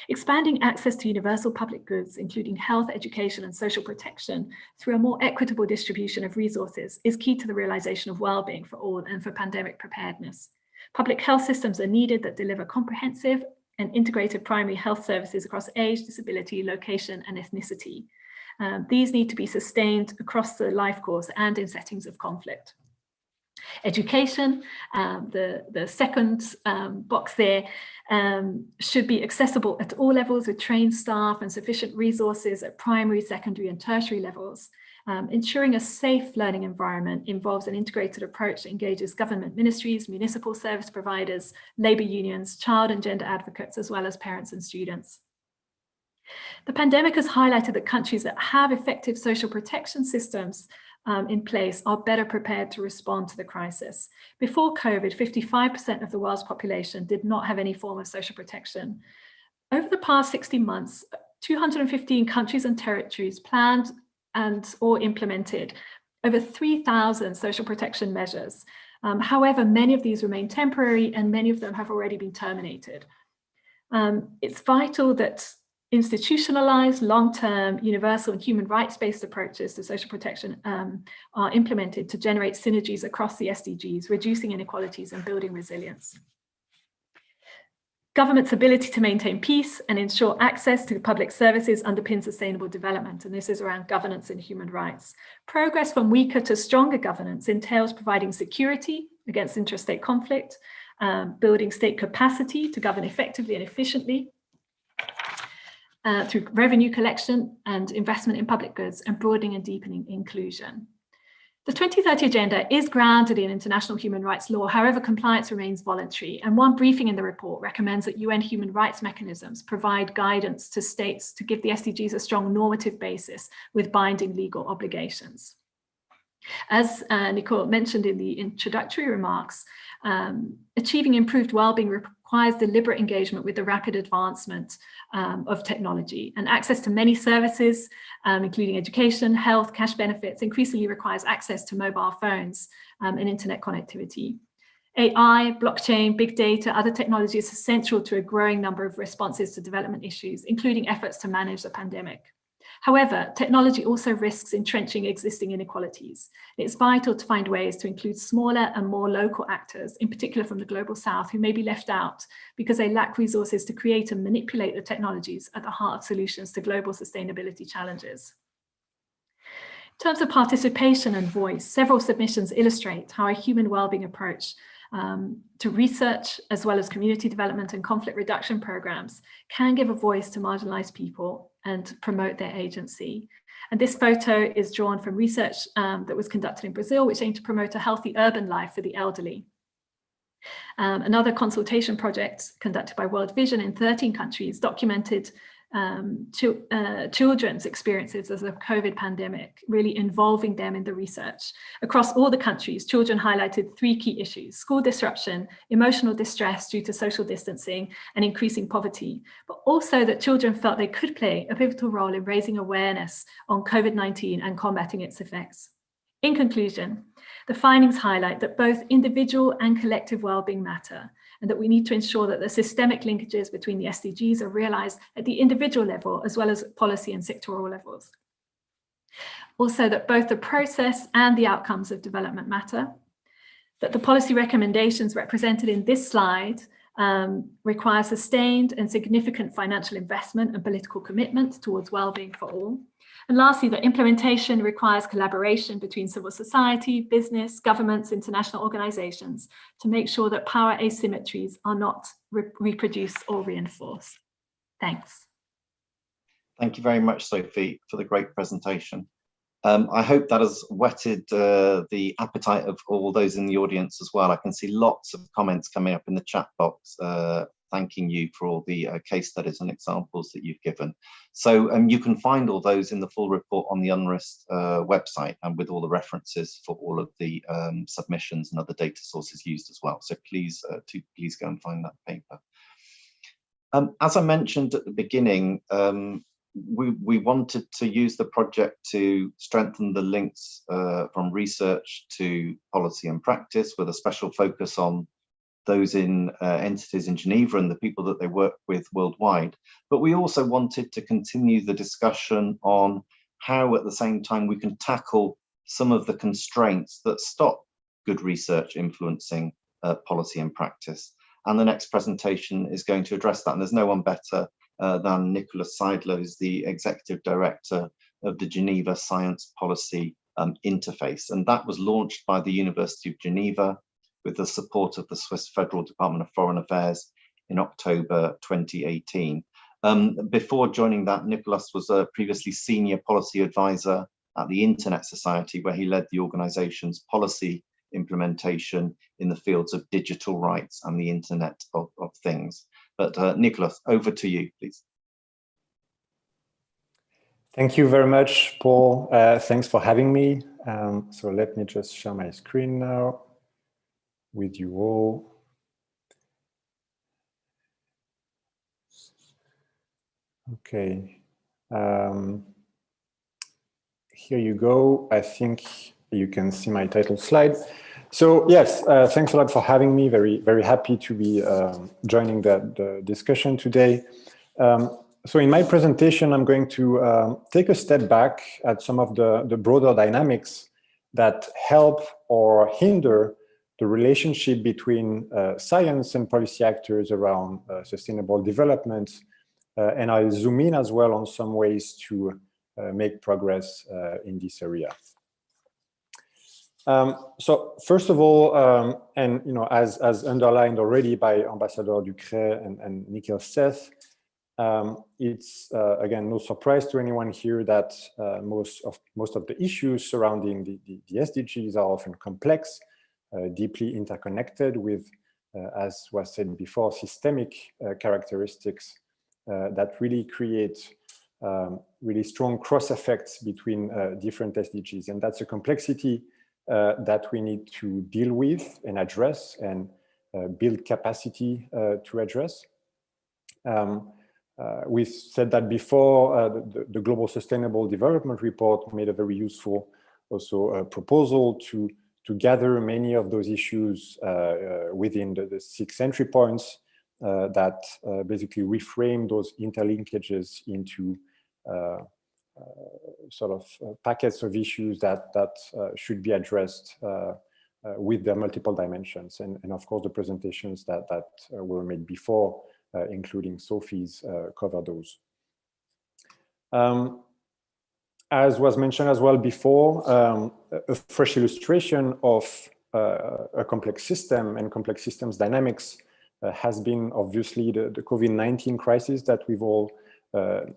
Expanding access to universal public goods, including health, education, and social protection, through a more equitable distribution of resources is key to the realization of well-being for all and for pandemic preparedness. Public health systems are needed that deliver comprehensive and integrated primary health services across age, disability, location, and ethnicity. These need to be sustained across the life course and in settings of conflict. Education, the second box there, should be accessible at all levels with trained staff and sufficient resources at primary, secondary, and tertiary levels. Ensuring a safe learning environment involves an integrated approach that engages government ministries, municipal service providers, labour unions, child and gender advocates, as well as parents and students. The pandemic has highlighted that countries that have effective social protection systems in place are better prepared to respond to the crisis. Before COVID, 55% of the world's population did not have any form of social protection. Over the past 60 months, 215 countries and territories planned or implemented over 3,000 social protection measures. However, many of these remain temporary and many of them have already been terminated. It's vital that institutionalized, long-term, universal and human rights-based approaches to social protection are implemented to generate synergies across the SDGs, reducing inequalities and building resilience. Government's ability to maintain peace and ensure access to public services underpins sustainable development, and this is around governance and human rights. Progress from weaker to stronger governance entails providing security against interstate conflict, building state capacity to govern effectively and efficiently, through revenue collection and investment in public goods, and broadening and deepening inclusion. The 2030 Agenda is grounded in international human rights law. However, compliance remains voluntary. And one briefing in the report recommends that UN human rights mechanisms provide guidance to states to give the SDGs a strong normative basis with binding legal obligations. As Nicolas mentioned in the introductory remarks, achieving improved well-being requires deliberate engagement with the rapid advancement of technology, and access to many services, including education, health, cash benefits, increasingly requires access to mobile phones and internet connectivity. AI, blockchain, big data, other technologies are central to a growing number of responses to development issues, including efforts to manage the pandemic. However, technology also risks entrenching existing inequalities. It's vital to find ways to include smaller and more local actors, in particular from the Global South, who may be left out because they lack resources to create and manipulate the technologies at the heart of solutions to global sustainability challenges. In terms of participation and voice, several submissions illustrate how a human wellbeing approach to research, as well as community development and conflict reduction programs, can give a voice to marginalized people and promote their agency. And this photo is drawn from research that was conducted in Brazil, which aimed to promote a healthy urban life for the elderly. Another consultation project conducted by World Vision in 13 countries documented children's experiences of the COVID pandemic, really involving them in the research. Across all the countries, children highlighted 3 key issues: school disruption, emotional distress due to social distancing, and increasing poverty, but also that children felt they could play a pivotal role in raising awareness on COVID-19 and combating its effects. In conclusion, the findings highlight that both individual and collective well-being matter, and that we need to ensure that the systemic linkages between the SDGs are realized at the individual level, as well as policy and sectoral levels. Also, that both the process and the outcomes of development matter, that the policy recommendations represented in this slide require sustained and significant financial investment and political commitment towards well-being for all. And lastly, that implementation requires collaboration between civil society, business, governments, international organizations to make sure that power asymmetries are not reproduced or reinforced. Thanks. Thank you very much, Sophie, for the great presentation. I hope that has whetted the appetite of all those in the audience as well. I can see lots of comments coming up in the chat box thanking you for all the case studies and examples that you've given. So you can find all those in the full report on the UNRISD website, and with all the references for all of the submissions and other data sources used as well. So please go and find that paper. As I mentioned at the beginning, we wanted to use the project to strengthen the links from research to policy and practice, with a special focus on those in entities in Geneva and the people that they work with worldwide. But we also wanted to continue the discussion on how at the same time we can tackle some of the constraints that stop good research influencing policy and practice. And the next presentation is going to address that. And there's no one better than Nicolas Cydlos, the Executive Director of the Geneva Science Policy Interface. And that was launched by the University of Geneva with the support of the Swiss Federal Department of Foreign Affairs in October 2018. Before joining that, Nicolas was a previously senior policy advisor at the Internet Society, where he led the organization's policy implementation in the fields of digital rights and the Internet of Things. But Nicolas, over to you, please. Thank you very much, Paul. Thanks for having me. So let me just share my screen now with you all. Okay. Here you go. I think you can see my title slide. So yes, thanks a lot for having me. Very happy to be joining the discussion today. So in my presentation, I'm going to take a step back at some of the broader dynamics that help or hinder the relationship between science and policy actors around sustainable development. And I'll zoom in as well on some ways to make progress in this area. So first of all, and as underlined already by Ambassador Ducress and Nicolas, it's again no surprise to anyone here that most of the issues surrounding the SDGs are often complex, deeply interconnected with, as was said before, systemic characteristics that really create really strong cross effects between different SDGs, and that's a complexity that we need to deal with and address and build capacity to address. We've said that before. The Global Sustainable Development Report made a very useful also proposal to to gather many of those issues within the 6 entry points that basically reframe those interlinkages into sort of packets of issues that should be addressed with their multiple dimensions. And of course, the presentations that were made before, including Sophie's, cover those. As was mentioned as well before, a fresh illustration of a complex system and complex systems dynamics has been obviously the COVID-19 crisis that we've all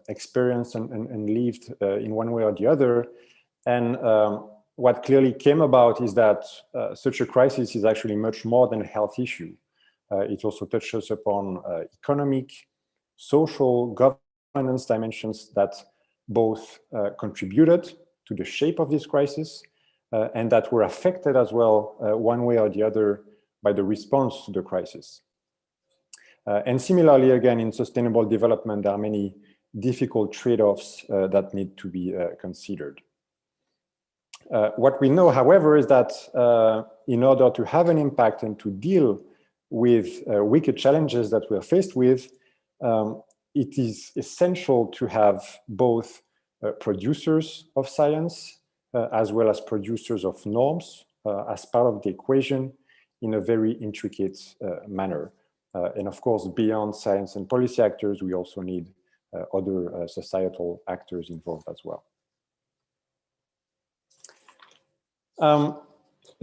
experienced and lived in one way or the other. And what clearly came about is that such a crisis is actually much more than a health issue. It also touches upon economic, social, governance dimensions that both contributed to the shape of this crisis and that were affected as well one way or the other by the response to the crisis. And similarly, again, in sustainable development, there are many difficult trade-offs that need to be considered. What we know, however, is that in order to have an impact and to deal with wicked challenges that we're faced with, it is essential to have both producers of science as well as producers of norms as part of the equation in a very intricate manner. And of course, beyond science and policy actors, we also need other societal actors involved as well.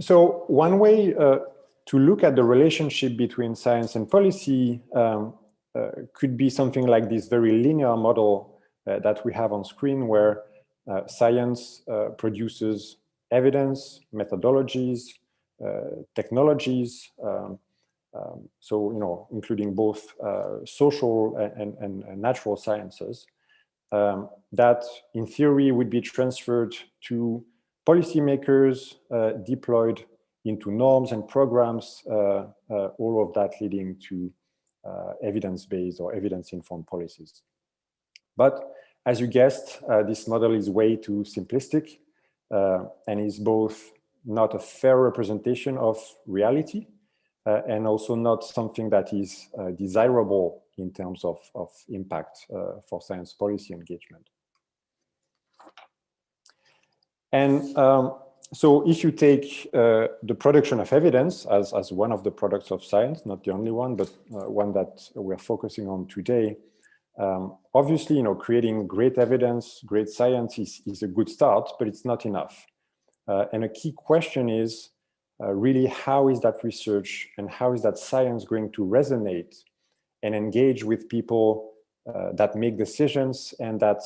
So one way to look at the relationship between science and policy could be something like this very linear model that we have on screen, where science produces evidence, methodologies, technologies, so, you know, including both social and natural sciences, that in theory would be transferred to policymakers, deployed into norms and programs, all of that leading to evidence-based or evidence-informed policies. But as you guessed, this model is way too simplistic and is both not a fair representation of reality and also not something that is desirable in terms of impact for science policy engagement. And so if you take the production of evidence as one of the products of science, not the only one, but one that we're focusing on today, obviously, you know, creating great evidence, great science is a good start, but it's not enough. And a key question is really, how is that research and how is that science going to resonate and engage with people that make decisions and that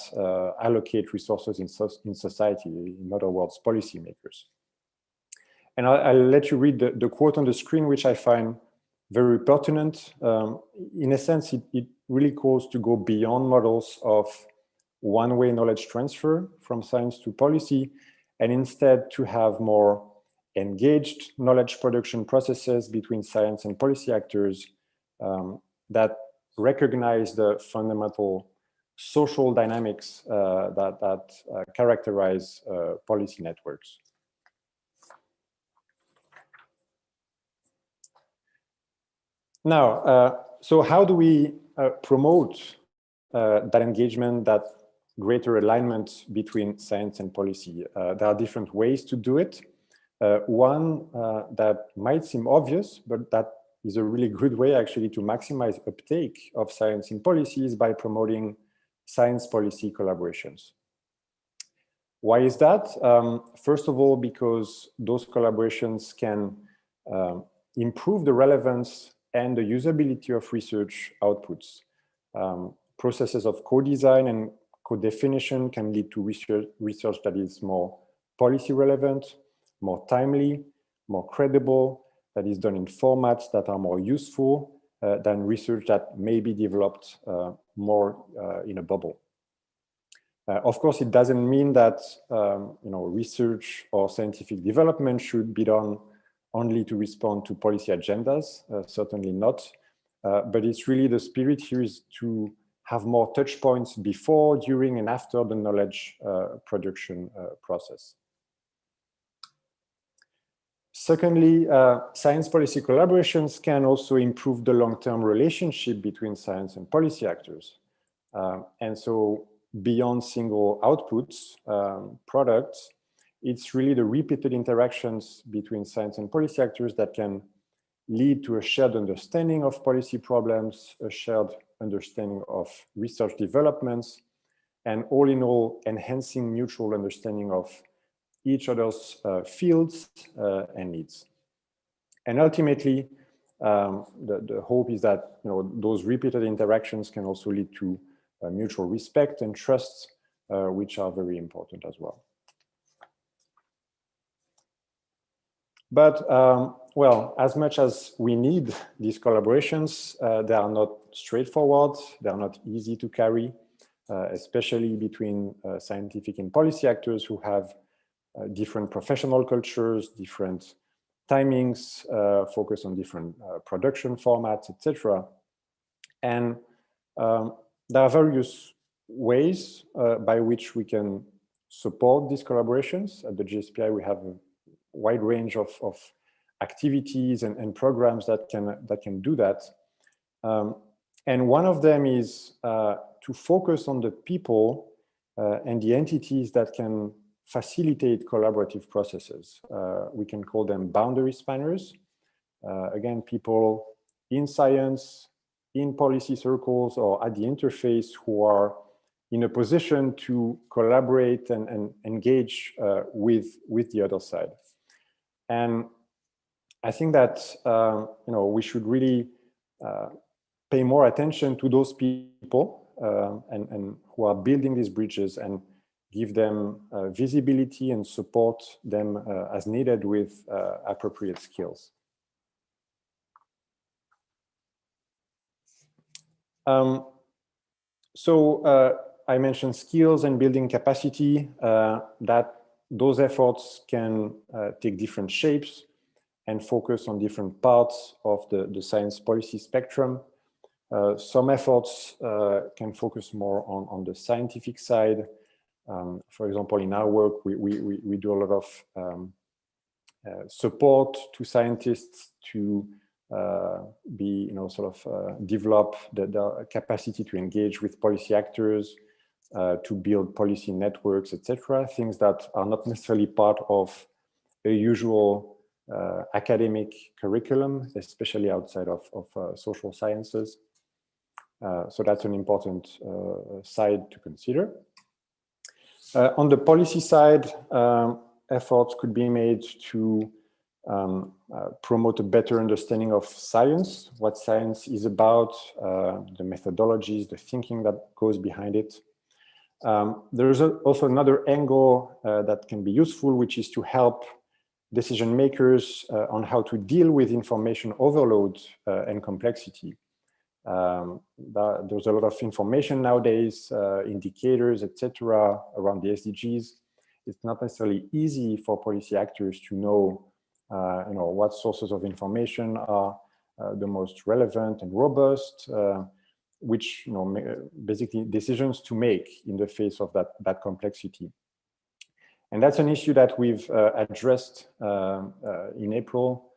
allocate resources in society, in other words, policymakers. And I'll let you read the quote on the screen, which I find very pertinent. In a sense, it really calls to go beyond models of one-way knowledge transfer from science to policy, and instead to have more engaged knowledge production processes between science and policy actors that recognize the fundamental social dynamics that characterize policy networks. Now, so how do we promote that engagement, that greater alignment between science and policy? There are different ways to do it. One that might seem obvious, but that is a really good way actually to maximize uptake of science in policy is by promoting science policy collaborations. Why is that? First of all, because those collaborations can improve the relevance and the usability of research outputs. Processes of co-design and co-definition can lead to research that is more policy relevant, more timely, more credible, that is done in formats that are more useful than research that may be developed more in a bubble. Of course, it doesn't mean that research or scientific development should be done only to respond to policy agendas, certainly not. But it's really the spirit here is to have more touch points before, during, and after the knowledge production process. Secondly, science policy collaborations can also improve the long-term relationship between science and policy actors. And so beyond single outputs, products, it's really the repeated interactions between science and policy actors that can lead to a shared understanding of policy problems, a shared understanding of research developments, and all in all, enhancing mutual understanding of each other's fields and needs. And ultimately, the hope is that those repeated interactions can also lead to mutual respect and trust, which are very important as well. But well, as much as we need these collaborations, they are not straightforward, they are not easy to carry, especially between scientific and policy actors who have different professional cultures, different timings, focus on different production formats, etc. And there are various ways by which we can support these collaborations. At the GSPI, we have a wide range of activities and programs that can do that. And one of them is to focus on the people and the entities that can facilitate collaborative processes. We can call them boundary spanners. Again, people in science, in policy circles, or at the interface who are in a position to collaborate and engage with the other side. And I think that we should really pay more attention to those people and who are building these bridges, and give them visibility and support them as needed with appropriate skills. So I mentioned skills and building capacity, that those efforts can take different shapes and focus on different parts of the science policy spectrum. Some efforts can focus more on the scientific side. For example, in our work, we do a lot of support to scientists to develop the capacity to engage with policy actors, to build policy networks, etc. Things that are not necessarily part of a usual academic curriculum, especially outside of social sciences. So that's an important side to consider. On the policy side, efforts could be made to promote a better understanding of science, what science is about, the methodologies, the thinking that goes behind it. There is also another angle that can be useful, which is to help decision makers on how to deal with information overload and complexity. There's a lot of information nowadays, indicators, etc., around the SDGs. It's not necessarily easy for policy actors to know, what sources of information are the most relevant and robust, which, basically decisions to make in the face of that complexity. And that's an issue that we've addressed in April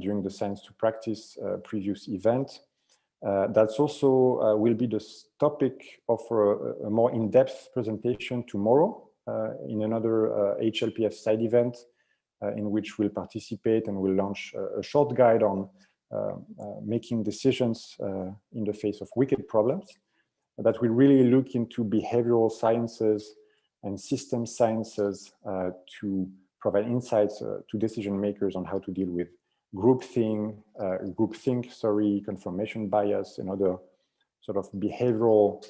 during the Science to Practice previous event. That's also will be the topic of a more in-depth presentation tomorrow in another HLPF side event in which we'll participate and we'll launch a short guide on making decisions in the face of wicked problems that will really look into behavioral sciences and system sciences to provide insights to decision makers on how to deal with groupthink, confirmation bias, and other sort of behavioral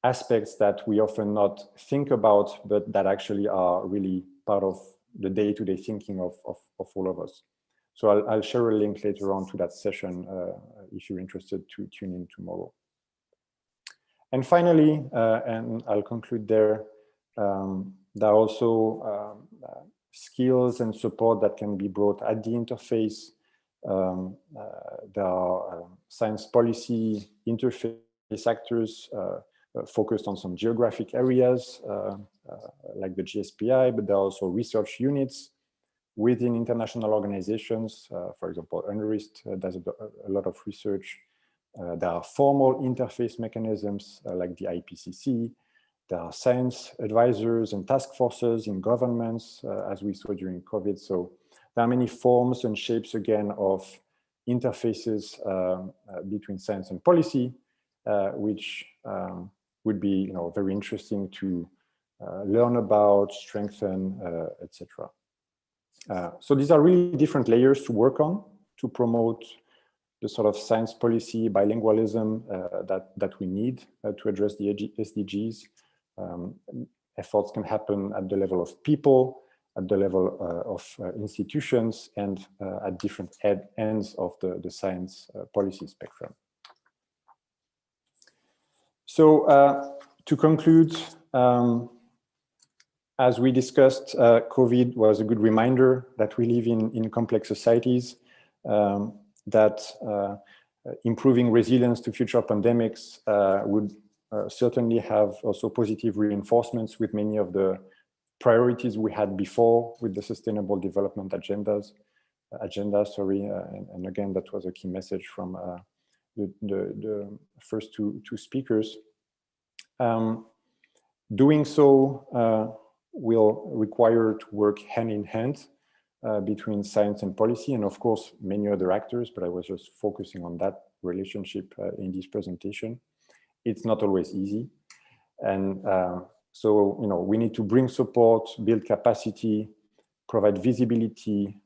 aspects that we often not think about, but that actually are really part of the day-to-day thinking of all of us. So I'll share a link later on to that session if you're interested to tune in tomorrow. And finally, and I'll conclude there, there are also skills and support that can be brought at the interface. There are science policy interface actors focused on some geographic areas like the GSPI, but there are also research units within international organizations. For example, UNRISD does a lot of research. There are formal interface mechanisms like the IPCC. There are science advisors and task forces in governments, as we saw during COVID. So there are many forms and shapes, again, of interfaces between science and policy, which would be, very interesting to learn about, strengthen, etc. So these are really different layers to work on to promote the sort of science policy bilingualism that we need to address the SDGs. Efforts can happen at the level of people, at the level of institutions, and at different ends of the science policy spectrum. So to conclude, as we discussed, COVID was a good reminder that we live in complex societies, that improving resilience to future pandemics would certainly have also positive reinforcements with many of the priorities we had before with the Sustainable Development agenda. And again, that was a key message from the first two speakers. Doing so will require to work hand in hand between science and policy, and of course many other actors, but I was just focusing on that relationship in this presentation. It's not always easy, and so we need to bring support, build capacity, provide visibility,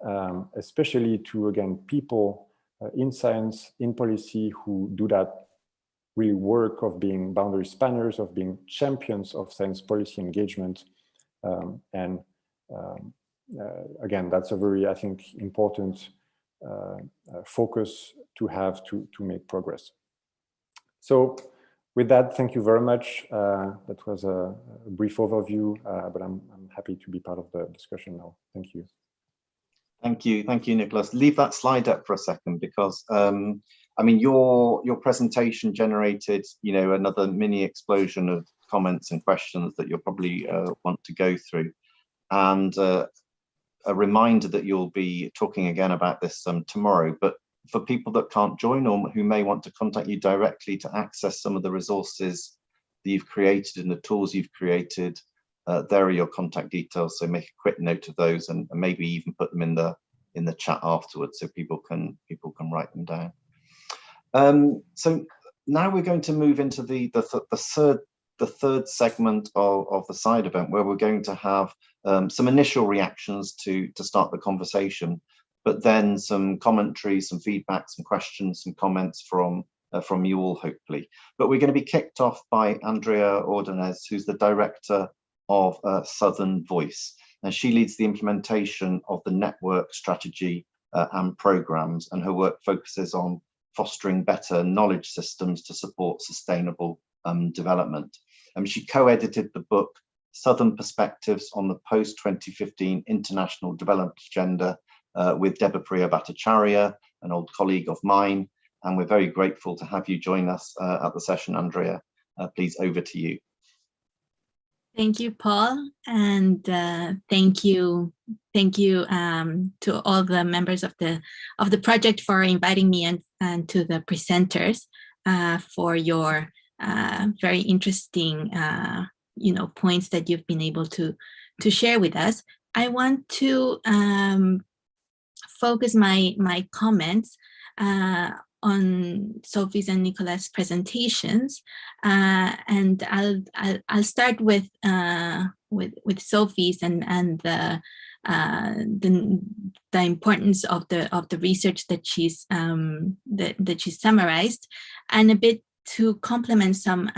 especially to, again, people in science, in policy, who do that real work of being boundary spanners, of being champions of science policy engagement. Again, that's a very, I think, important focus to have to make progress. So with that, thank you very much. That was a brief overview, but I'm happy to be part of the discussion now. Thank you. Thank you, Nicolas. Leave that slide up for a second, because I mean, your presentation generated, another mini explosion of comments and questions that you'll probably want to go through, and a reminder that you'll be talking again about this tomorrow. But for people that can't join, or who may want to contact you directly to access some of the resources that you've created and the tools you've created, there are your contact details. So make a quick note of those, and maybe even put them in the chat afterwards, so people can write them down. So now we're going to move into the third segment of the side event, where we're going to have some initial reactions to start the conversation, but then some commentary, some feedback, some questions, some comments from you all, hopefully. But we're going to be kicked off by Andrea Ordonez, who's the director of Southern Voice, and she leads the implementation of the network strategy and programs, and her work focuses on fostering better knowledge systems to support sustainable development. She co-edited the book Southern Perspectives on the Post-2015 International Development Agenda with Debapriya Bhattacharya, an old colleague of mine, and we're very grateful to have you join us at the session. Andrea, please, over to you. Thank you, Paul, and thank you to all the members of the project for inviting me, and to the presenters for your very interesting points that you've been able to share with us. I want to focus my comments on Sophie's and Nicolas' presentations, and I'll start with Sophie's and the importance of the research that she's summarized, and a bit to complement some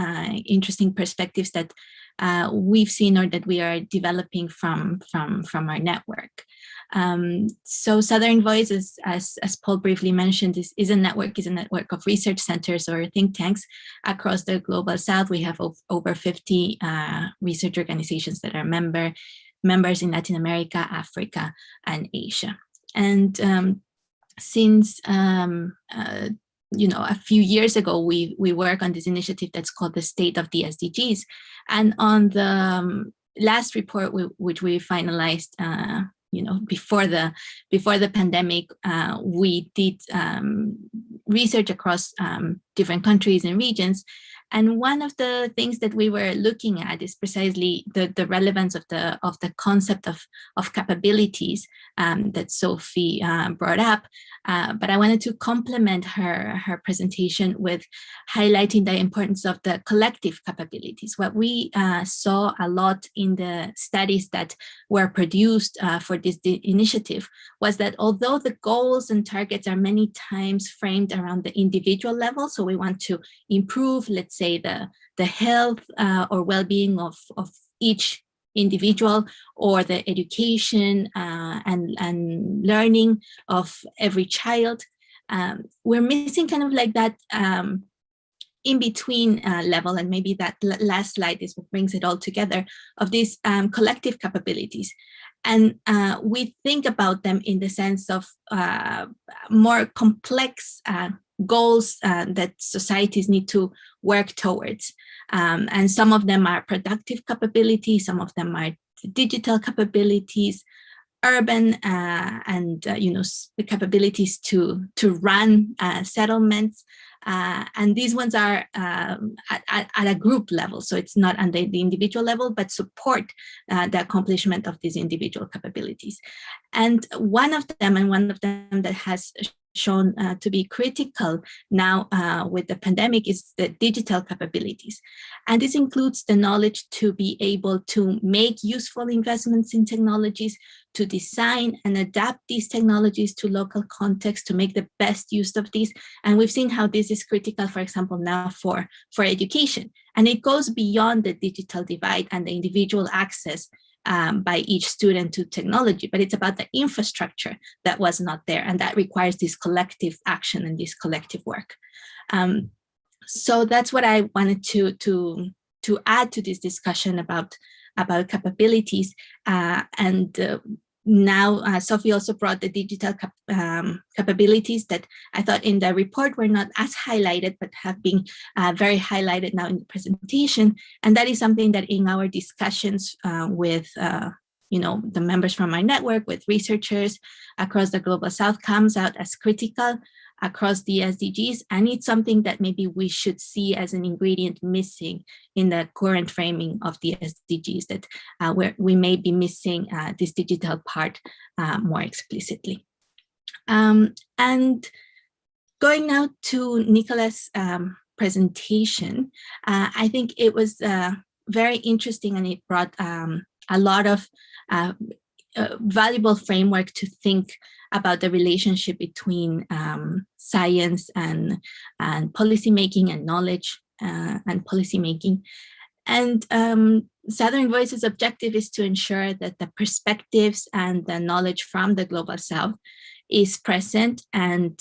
interesting perspectives that we've seen, or that we are developing from our network. So Southern Voice, as Paul briefly mentioned, is a network of research centers or think tanks across the global South. We have over 50 research organizations that are members in Latin America, Africa, and Asia. And since a few years ago, we work on this initiative that's called the State of the SDGs, and on the last report which we finalized before the pandemic, we did research across different countries and regions. And one of the things that we were looking at is precisely the relevance of the concept of capabilities that Sophie brought up. But I wanted to complement her presentation with highlighting the importance of the collective capabilities. What we saw a lot in the studies that were produced for this initiative was that although the goals and targets are many times framed around the individual level, so we want to improve, let's say, the health or well-being of each individual, or the education and learning of every child, we're missing kind of like that in between level, and maybe that last slide is what brings it all together, of these collective capabilities. And we think about them in the sense of more complex goals that societies need to work towards. And some of them are productive capabilities, some of them are digital capabilities, urban and the capabilities to run settlements. And these ones are at a group level, so it's not on the individual level, but support the accomplishment of these individual capabilities. And one of them that has shown to be critical now with the pandemic is the digital capabilities. And this includes the knowledge to be able to make useful investments in technologies, to design and adapt these technologies to local context, to make the best use of these. And we've seen how this is critical, for example, now for education. And it goes beyond the digital divide and the individual access by each student to technology, but it's about the infrastructure that was not there, and that requires this collective action and this collective work. So that's what I wanted to add to this discussion about capabilities. Now, Sophie also brought the digital capabilities that I thought in the report were not as highlighted, but have been very highlighted now in the presentation. And that is something that in our discussions with the members from our network, with researchers across the Global South, comes out as critical across the SDGs, and it's something that maybe we should see as an ingredient missing in the current framing of the SDGs, that we may be missing this digital part more explicitly. And going now to Nicolas' presentation, I think it was very interesting, and it brought a lot of valuable framework to think about the relationship between science and policymaking, and knowledge and policymaking. And Southern Voice's objective is to ensure that the perspectives and the knowledge from the Global South is present and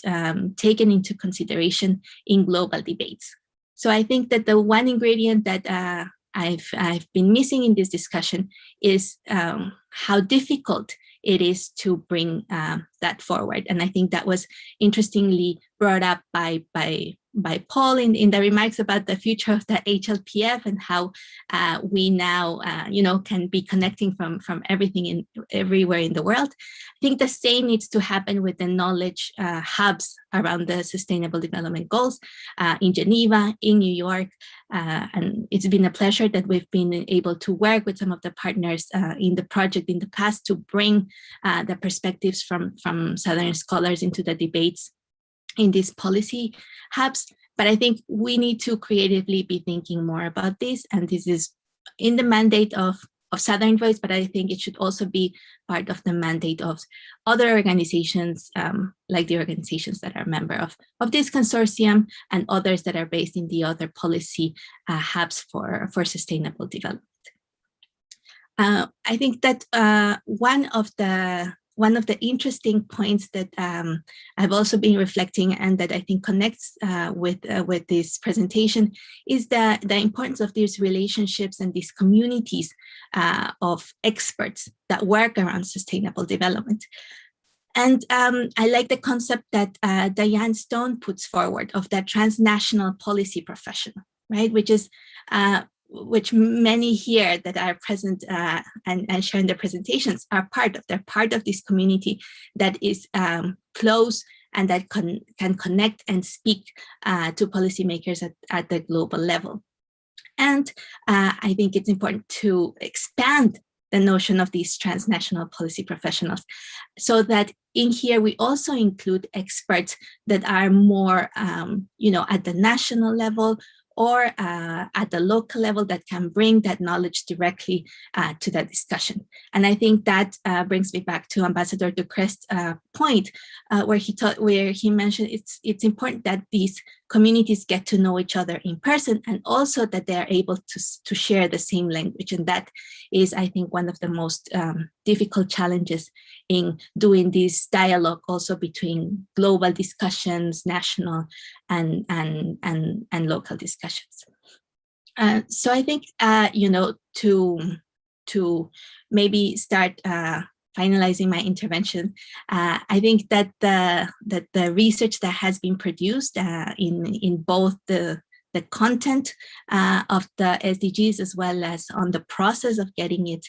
taken into consideration in global debates. So I think that the one ingredient that I've been missing in this discussion is how difficult it is to bring that forward. And I think that was interestingly brought up by Paul in the remarks about the future of the HLPF, and how we now can be connecting from everything everywhere in the world. I think the same needs to happen with the knowledge hubs around the Sustainable Development Goals in Geneva, in New York. And it's been a pleasure that we've been able to work with some of the partners in the project in the past to bring the perspectives from Southern scholars into the debates in these policy hubs. But I think we need to creatively be thinking more about this, and this is in the mandate of Southern Voice, but I think it should also be part of the mandate of other organizations, like the organizations that are member of this consortium, and others that are based in the other policy hubs for sustainable development. I think that one of the interesting points that I've also been reflecting, and that I think connects with this presentation, is the importance of these relationships and these communities of experts that work around sustainable development. And I like the concept that Diane Stone puts forward of the transnational policy professional, right? Which is which many here that are present and sharing their presentations are part of. They're part of this community that is close and that can connect and speak to policymakers at the global level. And I think it's important to expand the notion of these transnational policy professionals, so that in here we also include experts that are more, at the national level or at the local level, that can bring that knowledge directly to that discussion. And I think that brings me back to Ambassador Ducress' point, where he mentioned it's important that these communities get to know each other in person, and also that they are able to share the same language. And that is, I think, one of the most difficult challenges in doing this dialogue also between global discussions, national and local discussions. So I think, to maybe start finalizing my intervention, I think that the research that has been produced in both the content of the SDGs, as well as on the process of getting it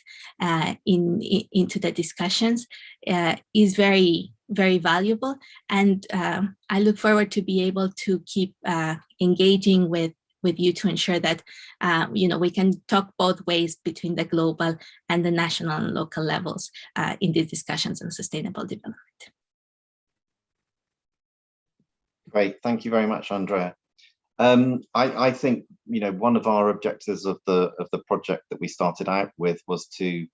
into the discussions, is very, very valuable. And I look forward to be able to keep engaging with you to ensure that we can talk both ways between the global and the national and local levels in these discussions on sustainable development. Great, thank you very much, Andrea. I think one of our objectives of the project that we started out with was to,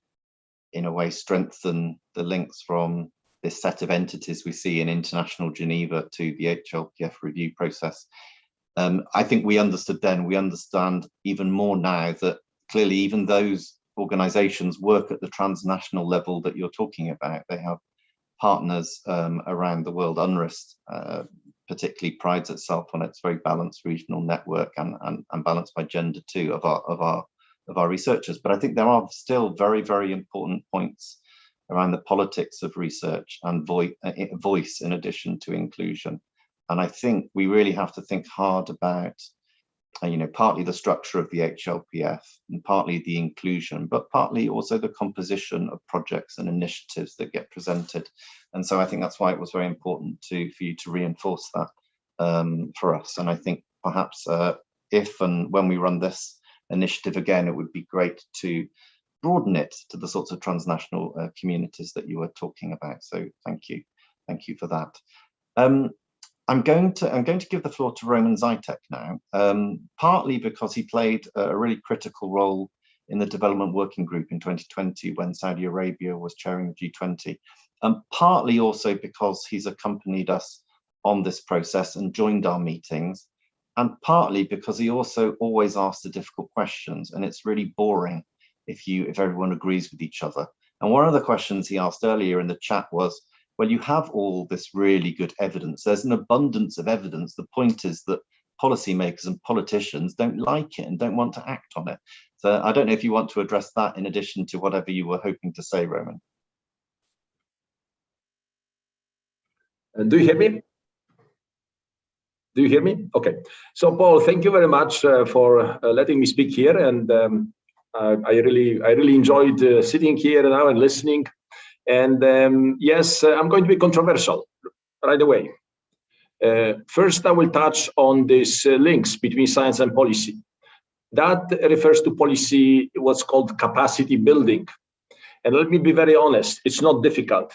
in a way, strengthen the links from this set of entities we see in International Geneva to the HLPF review process. I think we understood then, we understand even more now, that clearly even those organizations work at the transnational level that you're talking about. They have partners around the world. UNRISD particularly prides itself on its very balanced regional network and balanced by gender too of our researchers. But I think there are still very, very important points around the politics of research and voice in addition to inclusion. And I think we really have to think hard about, partly the structure of the HLPF and partly the inclusion, but partly also the composition of projects and initiatives that get presented. And so I think that's why it was very important for you to reinforce that for us. And I think perhaps if and when we run this initiative again, it would be great to broaden it to the sorts of transnational communities that you were talking about. So thank you for that. I'm going to give the floor to Roman Zytek now, partly because he played a really critical role in the development working group in 2020 when Saudi Arabia was chairing the G20, and partly also because he's accompanied us on this process and joined our meetings, and partly because he also always asks the difficult questions, and it's really boring if everyone agrees with each other. And one of the questions he asked earlier in the chat was, well, you have all this really good evidence. There's an abundance of evidence. The point is that policymakers and politicians don't like it and don't want to act on it. So I don't know if you want to address that in addition to whatever you were hoping to say, Roman. Do you hear me? Do you hear me? Okay. So Paul, thank you very much for letting me speak here. And I really enjoyed sitting here now and listening. And yes, I'm going to be controversial right away. First, I will touch on these links between science and policy. That refers to policy, what's called capacity building. And let me be very honest, it's not difficult.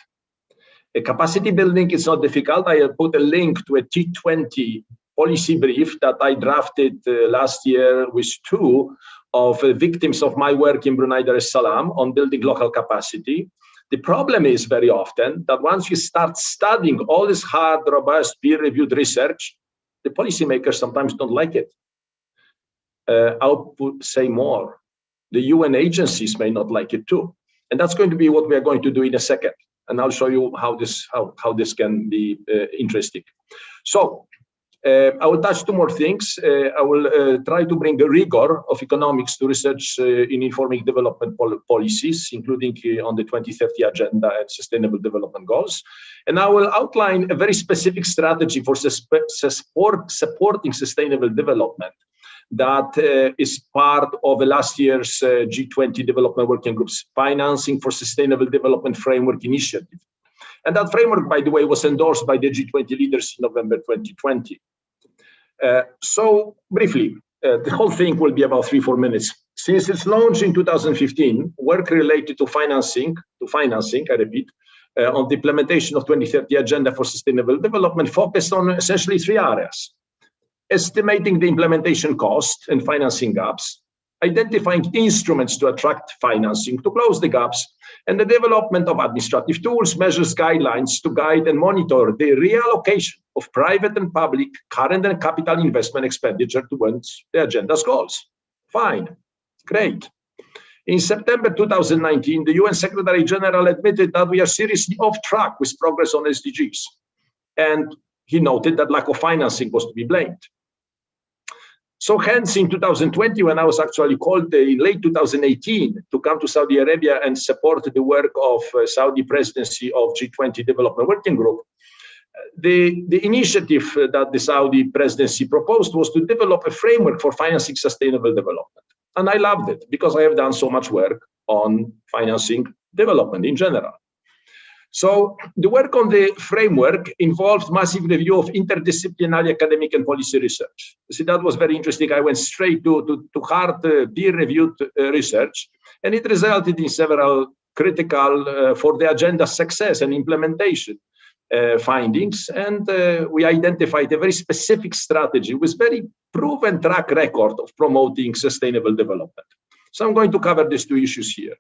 A capacity building is not difficult. I put a link to a T20 policy brief that I drafted last year with two of victims of my work in Brunei Dar es Salaam on building local capacity. The problem is very often that once you start studying all this hard, robust, peer-reviewed research, the policymakers sometimes don't like it. I'll say more. The UN agencies may not like it too. And that's going to be what we are going to do in a second. And I'll show you how this can be interesting. So I will touch two more things. I will try to bring a rigor of economics to research in informing development policies, including on the 2030 agenda and sustainable development goals. And I will outline a very specific strategy for supporting sustainable development that is part of the last year's G20 Development Working Group's Financing for Sustainable Development Framework Initiative. And that framework, by the way, was endorsed by the G20 leaders in November 2020. So briefly, the whole thing will be about 3-4 minutes. Since its launch in 2015, work related to financing, I repeat, on the implementation of 2030 Agenda for Sustainable Development focused on essentially 3 areas: estimating the implementation cost and financing gaps, identifying instruments to attract financing to close the gaps, and the development of administrative tools, measures, guidelines to guide and monitor the reallocation of private and public current and capital investment expenditure towards the agenda's goals. Fine, great. In September 2019, the UN Secretary General admitted that we are seriously off track with progress on SDGs. And he noted that lack of financing was to be blamed. So hence, in 2020, when I was actually called in late 2018 to come to Saudi Arabia and support the work of Saudi presidency of G20 Development Working Group, the initiative that the Saudi presidency proposed was to develop a framework for financing sustainable development. And I loved it because I have done so much work on financing development in general. So the work on the framework involved massive review of interdisciplinary academic and policy research. See, that was very interesting. I went straight to hard peer-reviewed research, and it resulted in several critical for the agenda success and implementation findings. And we identified a very specific strategy with very proven track record of promoting sustainable development. So I'm going to cover these 2 issues here.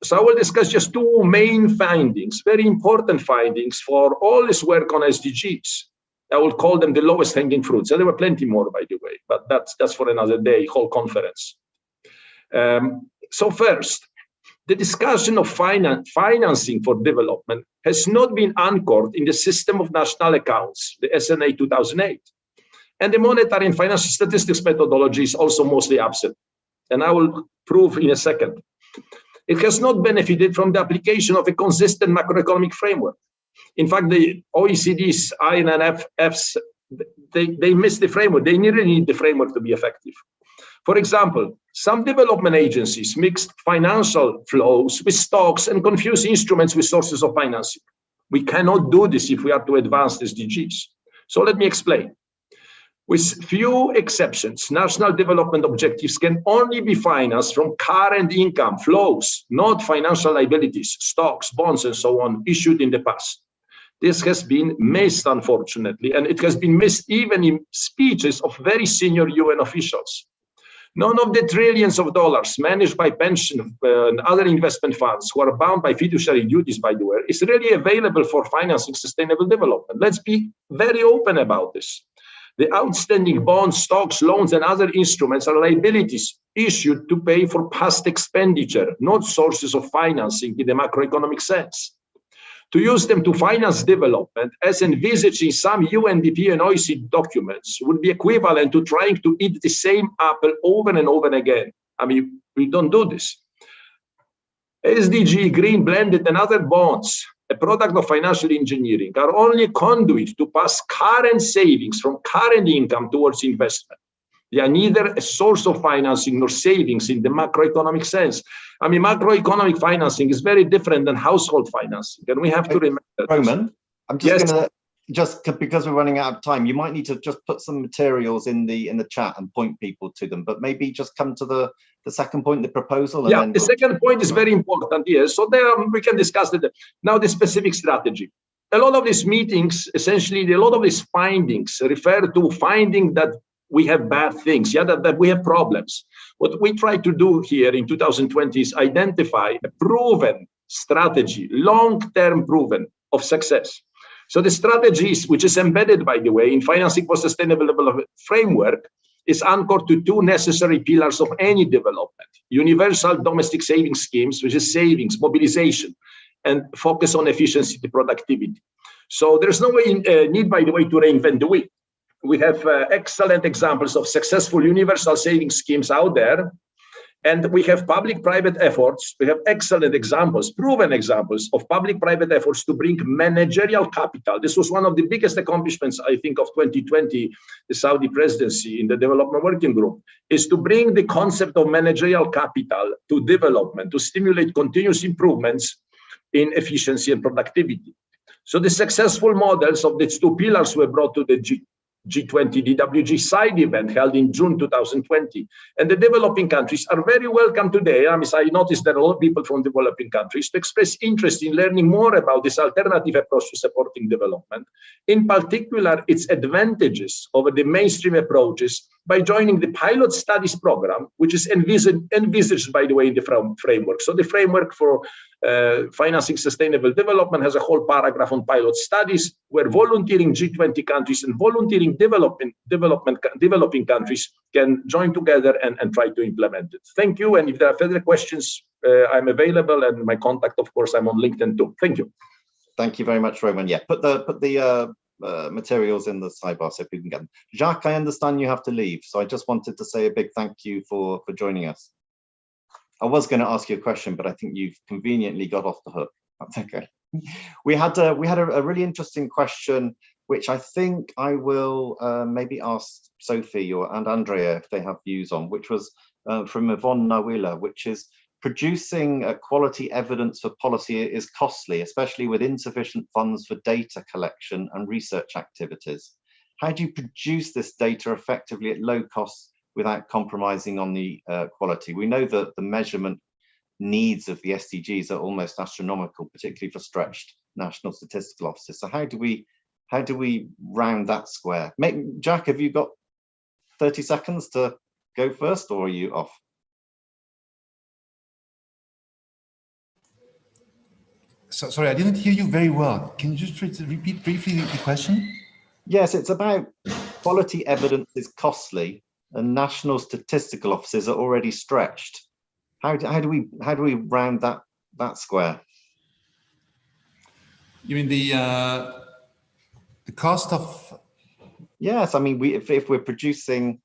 So I will discuss just 2 main findings, very important findings for all this work on SDGs. I will call them the lowest hanging fruits. And there were plenty more, by the way, but that's for another day, whole conference. So first, the discussion of financing for development has not been anchored in the system of national accounts, the SNA 2008. And the monetary and financial statistics methodology is also mostly absent. And I will prove in a second. It has not benefited from the application of a consistent macroeconomic framework. In fact, the OECD's INFs, they missed the framework. They really need the framework to be effective. For example, some development agencies mixed financial flows with stocks and confuse instruments with sources of financing. We cannot do this if we are to advance the SDGs. So let me explain. With few exceptions, national development objectives can only be financed from current income flows, not financial liabilities, stocks, bonds, and so on, issued in the past. This has been missed, unfortunately, and it has been missed even in speeches of very senior UN officials. None of the trillions of dollars managed by pension and other investment funds who are bound by fiduciary duties, by the way, is really available for financing sustainable development. Let's be very open about this. The outstanding bonds, stocks, loans, and other instruments are liabilities issued to pay for past expenditure, not sources of financing in the macroeconomic sense. To use them to finance development, as envisaged in some UNDP and OECD documents, would be equivalent to trying to eat the same apple over and over again. I mean, we don't do this. SDG, green, blended, and other bonds, a product of financial engineering, are only conduit to pass current savings from current income towards investment. They are neither a source of financing nor savings in the macroeconomic sense. I mean, macroeconomic financing is very different than household financing, and we have to remember Roman, I'm just going to, because we're running out of time, you might need to just put some materials in the chat and point people to them, but maybe just come to the second point, the proposal. And then the second point is very important, yes. So there we can discuss it. Now the specific strategy. A lot of these meetings, essentially, a lot of these findings refer to finding that we have bad things, that we have problems. What we try to do here in 2020 is identify a proven strategy, long-term proven, of success. So the strategies, which is embedded, by the way, in Financing for Sustainable Development framework, is anchored to 2 necessary pillars of any development: universal domestic savings schemes, which is savings, mobilization, and focus on efficiency and productivity. So there's no need, by the way, to reinvent the wheel. We have excellent examples of successful universal savings schemes out there, And we have public-private efforts. We have excellent examples, proven examples of public-private efforts to bring managerial capital. This was one of the biggest accomplishments, I think, of 2020, the Saudi presidency in the development working group, is to bring the concept of managerial capital to development, to stimulate continuous improvements in efficiency and productivity. So the successful models of these two pillars were brought to the G20 DWG side event held in June 2020. And the developing countries are very welcome today. I noticed that a lot of people from developing countries to express interest in learning more about this alternative approach to supporting development, in particular its advantages over the mainstream approaches, by joining the pilot studies program, which is envisaged, by the way, in the framework. So the framework for financing sustainable development has a whole paragraph on pilot studies, where volunteering G20 countries and volunteering developing countries can join together and try to implement it. Thank you. And if there are further questions, I'm available, and my contact, of course, I'm on LinkedIn too. Thank you. Thank you very much, Roman. Yeah, put the materials in the sidebar so people can get them. Jacques, I understand you have to leave, so I just wanted to say a big thank you for joining us. I was going to ask you a question, but I think you've conveniently got off the hook. That's okay. We had a really interesting question, which I think I will maybe ask Sophie and Andrea if they have views on, which was from Yvonne Nawila, which is producing quality evidence for policy is costly, especially with insufficient funds for data collection and research activities. How do you produce this data effectively at low cost without compromising on the quality? We know that the measurement needs of the SDGs are almost astronomical, particularly for stretched national statistical offices. So how do we round that square? Jacques, have you got 30 seconds to go first, or are you off? So, sorry, I didn't hear you very well. Can you just repeat briefly the question? Yes, it's about quality evidence is costly and national statistical offices are already stretched. How do we round that square? You mean the cost of? Yes, I mean, if we're producing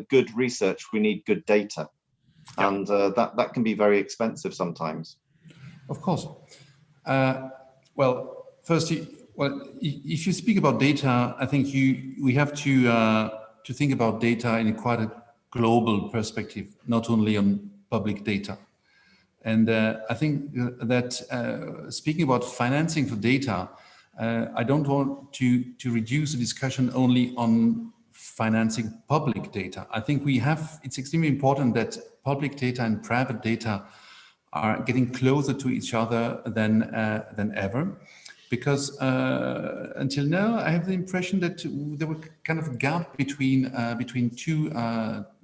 good research, we need good data, yeah. And that can be very expensive sometimes. Of course. Well, firstly, if you speak about data, I think we have to think about data in quite a global perspective, not only on public data. And I think that speaking about financing for data, I don't want to reduce the discussion only on financing public data. I think it's extremely important that public data and private data are getting closer to each other than ever, because until now I have the impression that there was kind of a gap between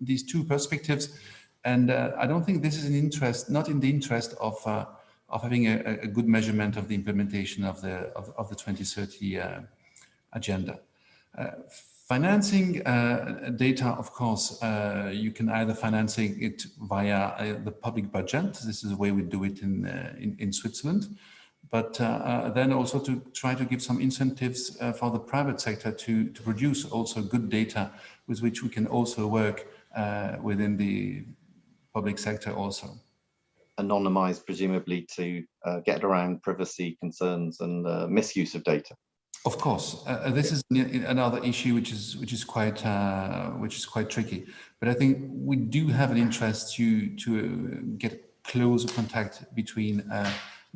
these two perspectives, and I don't think this is not in the interest of having a good measurement of the implementation of the 2030 agenda. Financing data, of course, you can either financing it via the public budget. This is the way we do it in Switzerland, but then also to try to give some incentives for the private sector to produce also good data with which we can also work within the public sector also. Anonymized, presumably, to get around privacy concerns and misuse of data. Of course, this is another issue which is quite tricky. But I think we do have an interest to get closer contact between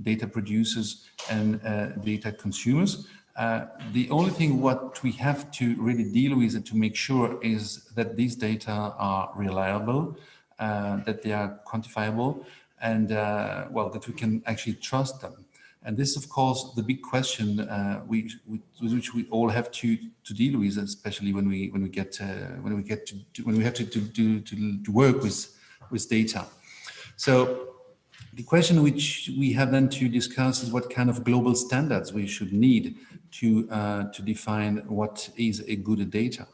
data producers and data consumers. The only thing what we have to really deal with and to make sure is that these data are reliable, that they are quantifiable, and that we can actually trust them. And this, of course, the big question with which we all have to deal with, especially when we have to work with data. So the question which we have then to discuss is what kind of global standards we should need to define what is a good data.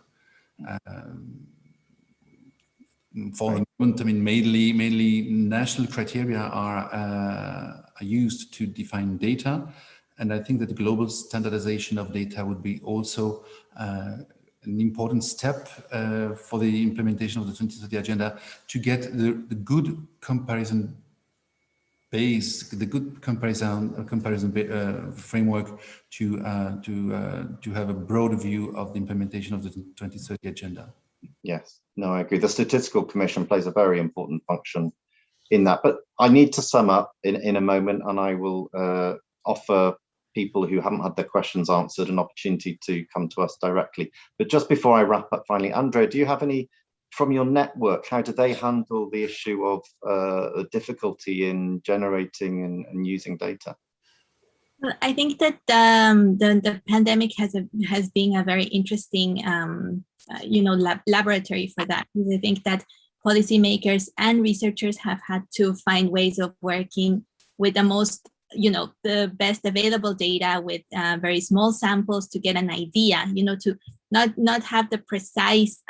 For the moment, I mean, mainly national criteria are used to define data, and I think that the global standardization of data would be also an important step for the implementation of the 2030 agenda to get the good comparison base, the good comparison framework to have a broad view of the implementation of the 2030 agenda. Yes, no, I agree. The Statistical Commission plays a very important function in that. But I need to sum up in a moment, and I will offer people who haven't had their questions answered an opportunity to come to us directly. But just before I wrap up finally, Andrea, do you have any from your network? How do they handle the issue of difficulty in generating and using data? Well, I think that the pandemic has been a very interesting laboratory for that. I think that policymakers and researchers have had to find ways of working with the most, the best available data with very small samples to get an idea, to not have the precise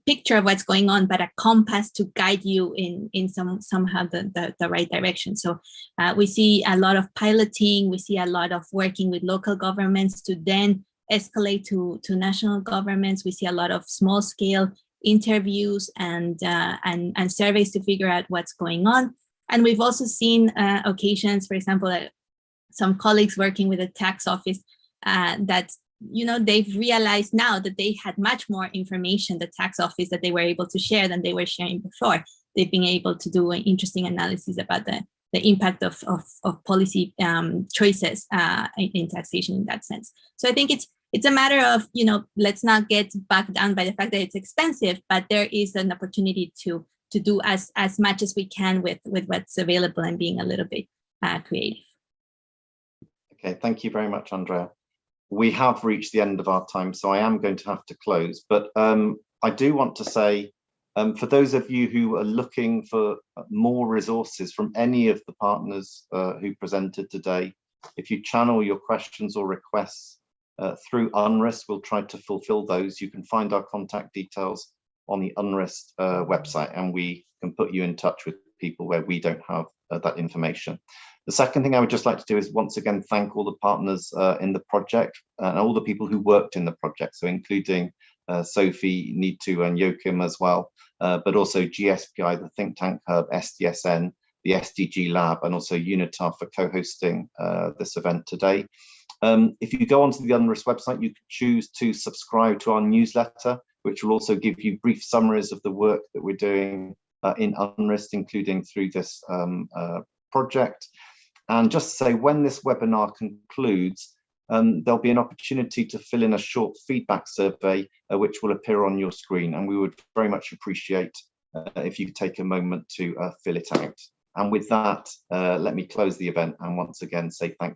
picture of what's going on, but a compass to guide you in somehow the right direction. So we see a lot of piloting, we see a lot of working with local governments to then escalate to national governments. We see a lot of small scale interviews and surveys to figure out what's going on. And we've also seen occasions, for example, some colleagues working with the tax office that they've realized now that they had much more information, the tax office, that they were able to share than they were sharing before. They've been able to do an interesting analysis about the impact of policy choices in taxation in that sense. So I think it's a matter of, let's not get bogged down by the fact that it's expensive, but there is an opportunity to do as much as we can with what's available and being a little bit creative. Okay, thank you very much, Andrea. We have reached the end of our time, so I am going to have to close. But I do want to say, for those of you who are looking for more resources from any of the partners who presented today, if you channel your questions or requests through UNRISD, we'll try to fulfill those. You can find our contact details on the UNRISD website, and we can put you in touch with people where we don't have that information. The second thing I would just like to do is once again thank all the partners in the project and all the people who worked in the project, so including Sophie, Nitu and Joachim as well, but also GSPI, the think tank hub, SDSN, the SDG lab, and also UNITAR for co-hosting this event today. If you go onto the UNRISD website, you can choose to subscribe to our newsletter, which will also give you brief summaries of the work that we're doing in UNRISD, including through this project. And just to say, when this webinar concludes, there'll be an opportunity to fill in a short feedback survey, which will appear on your screen. And we would very much appreciate if you could take a moment to fill it out. And with that, let me close the event and once again say thank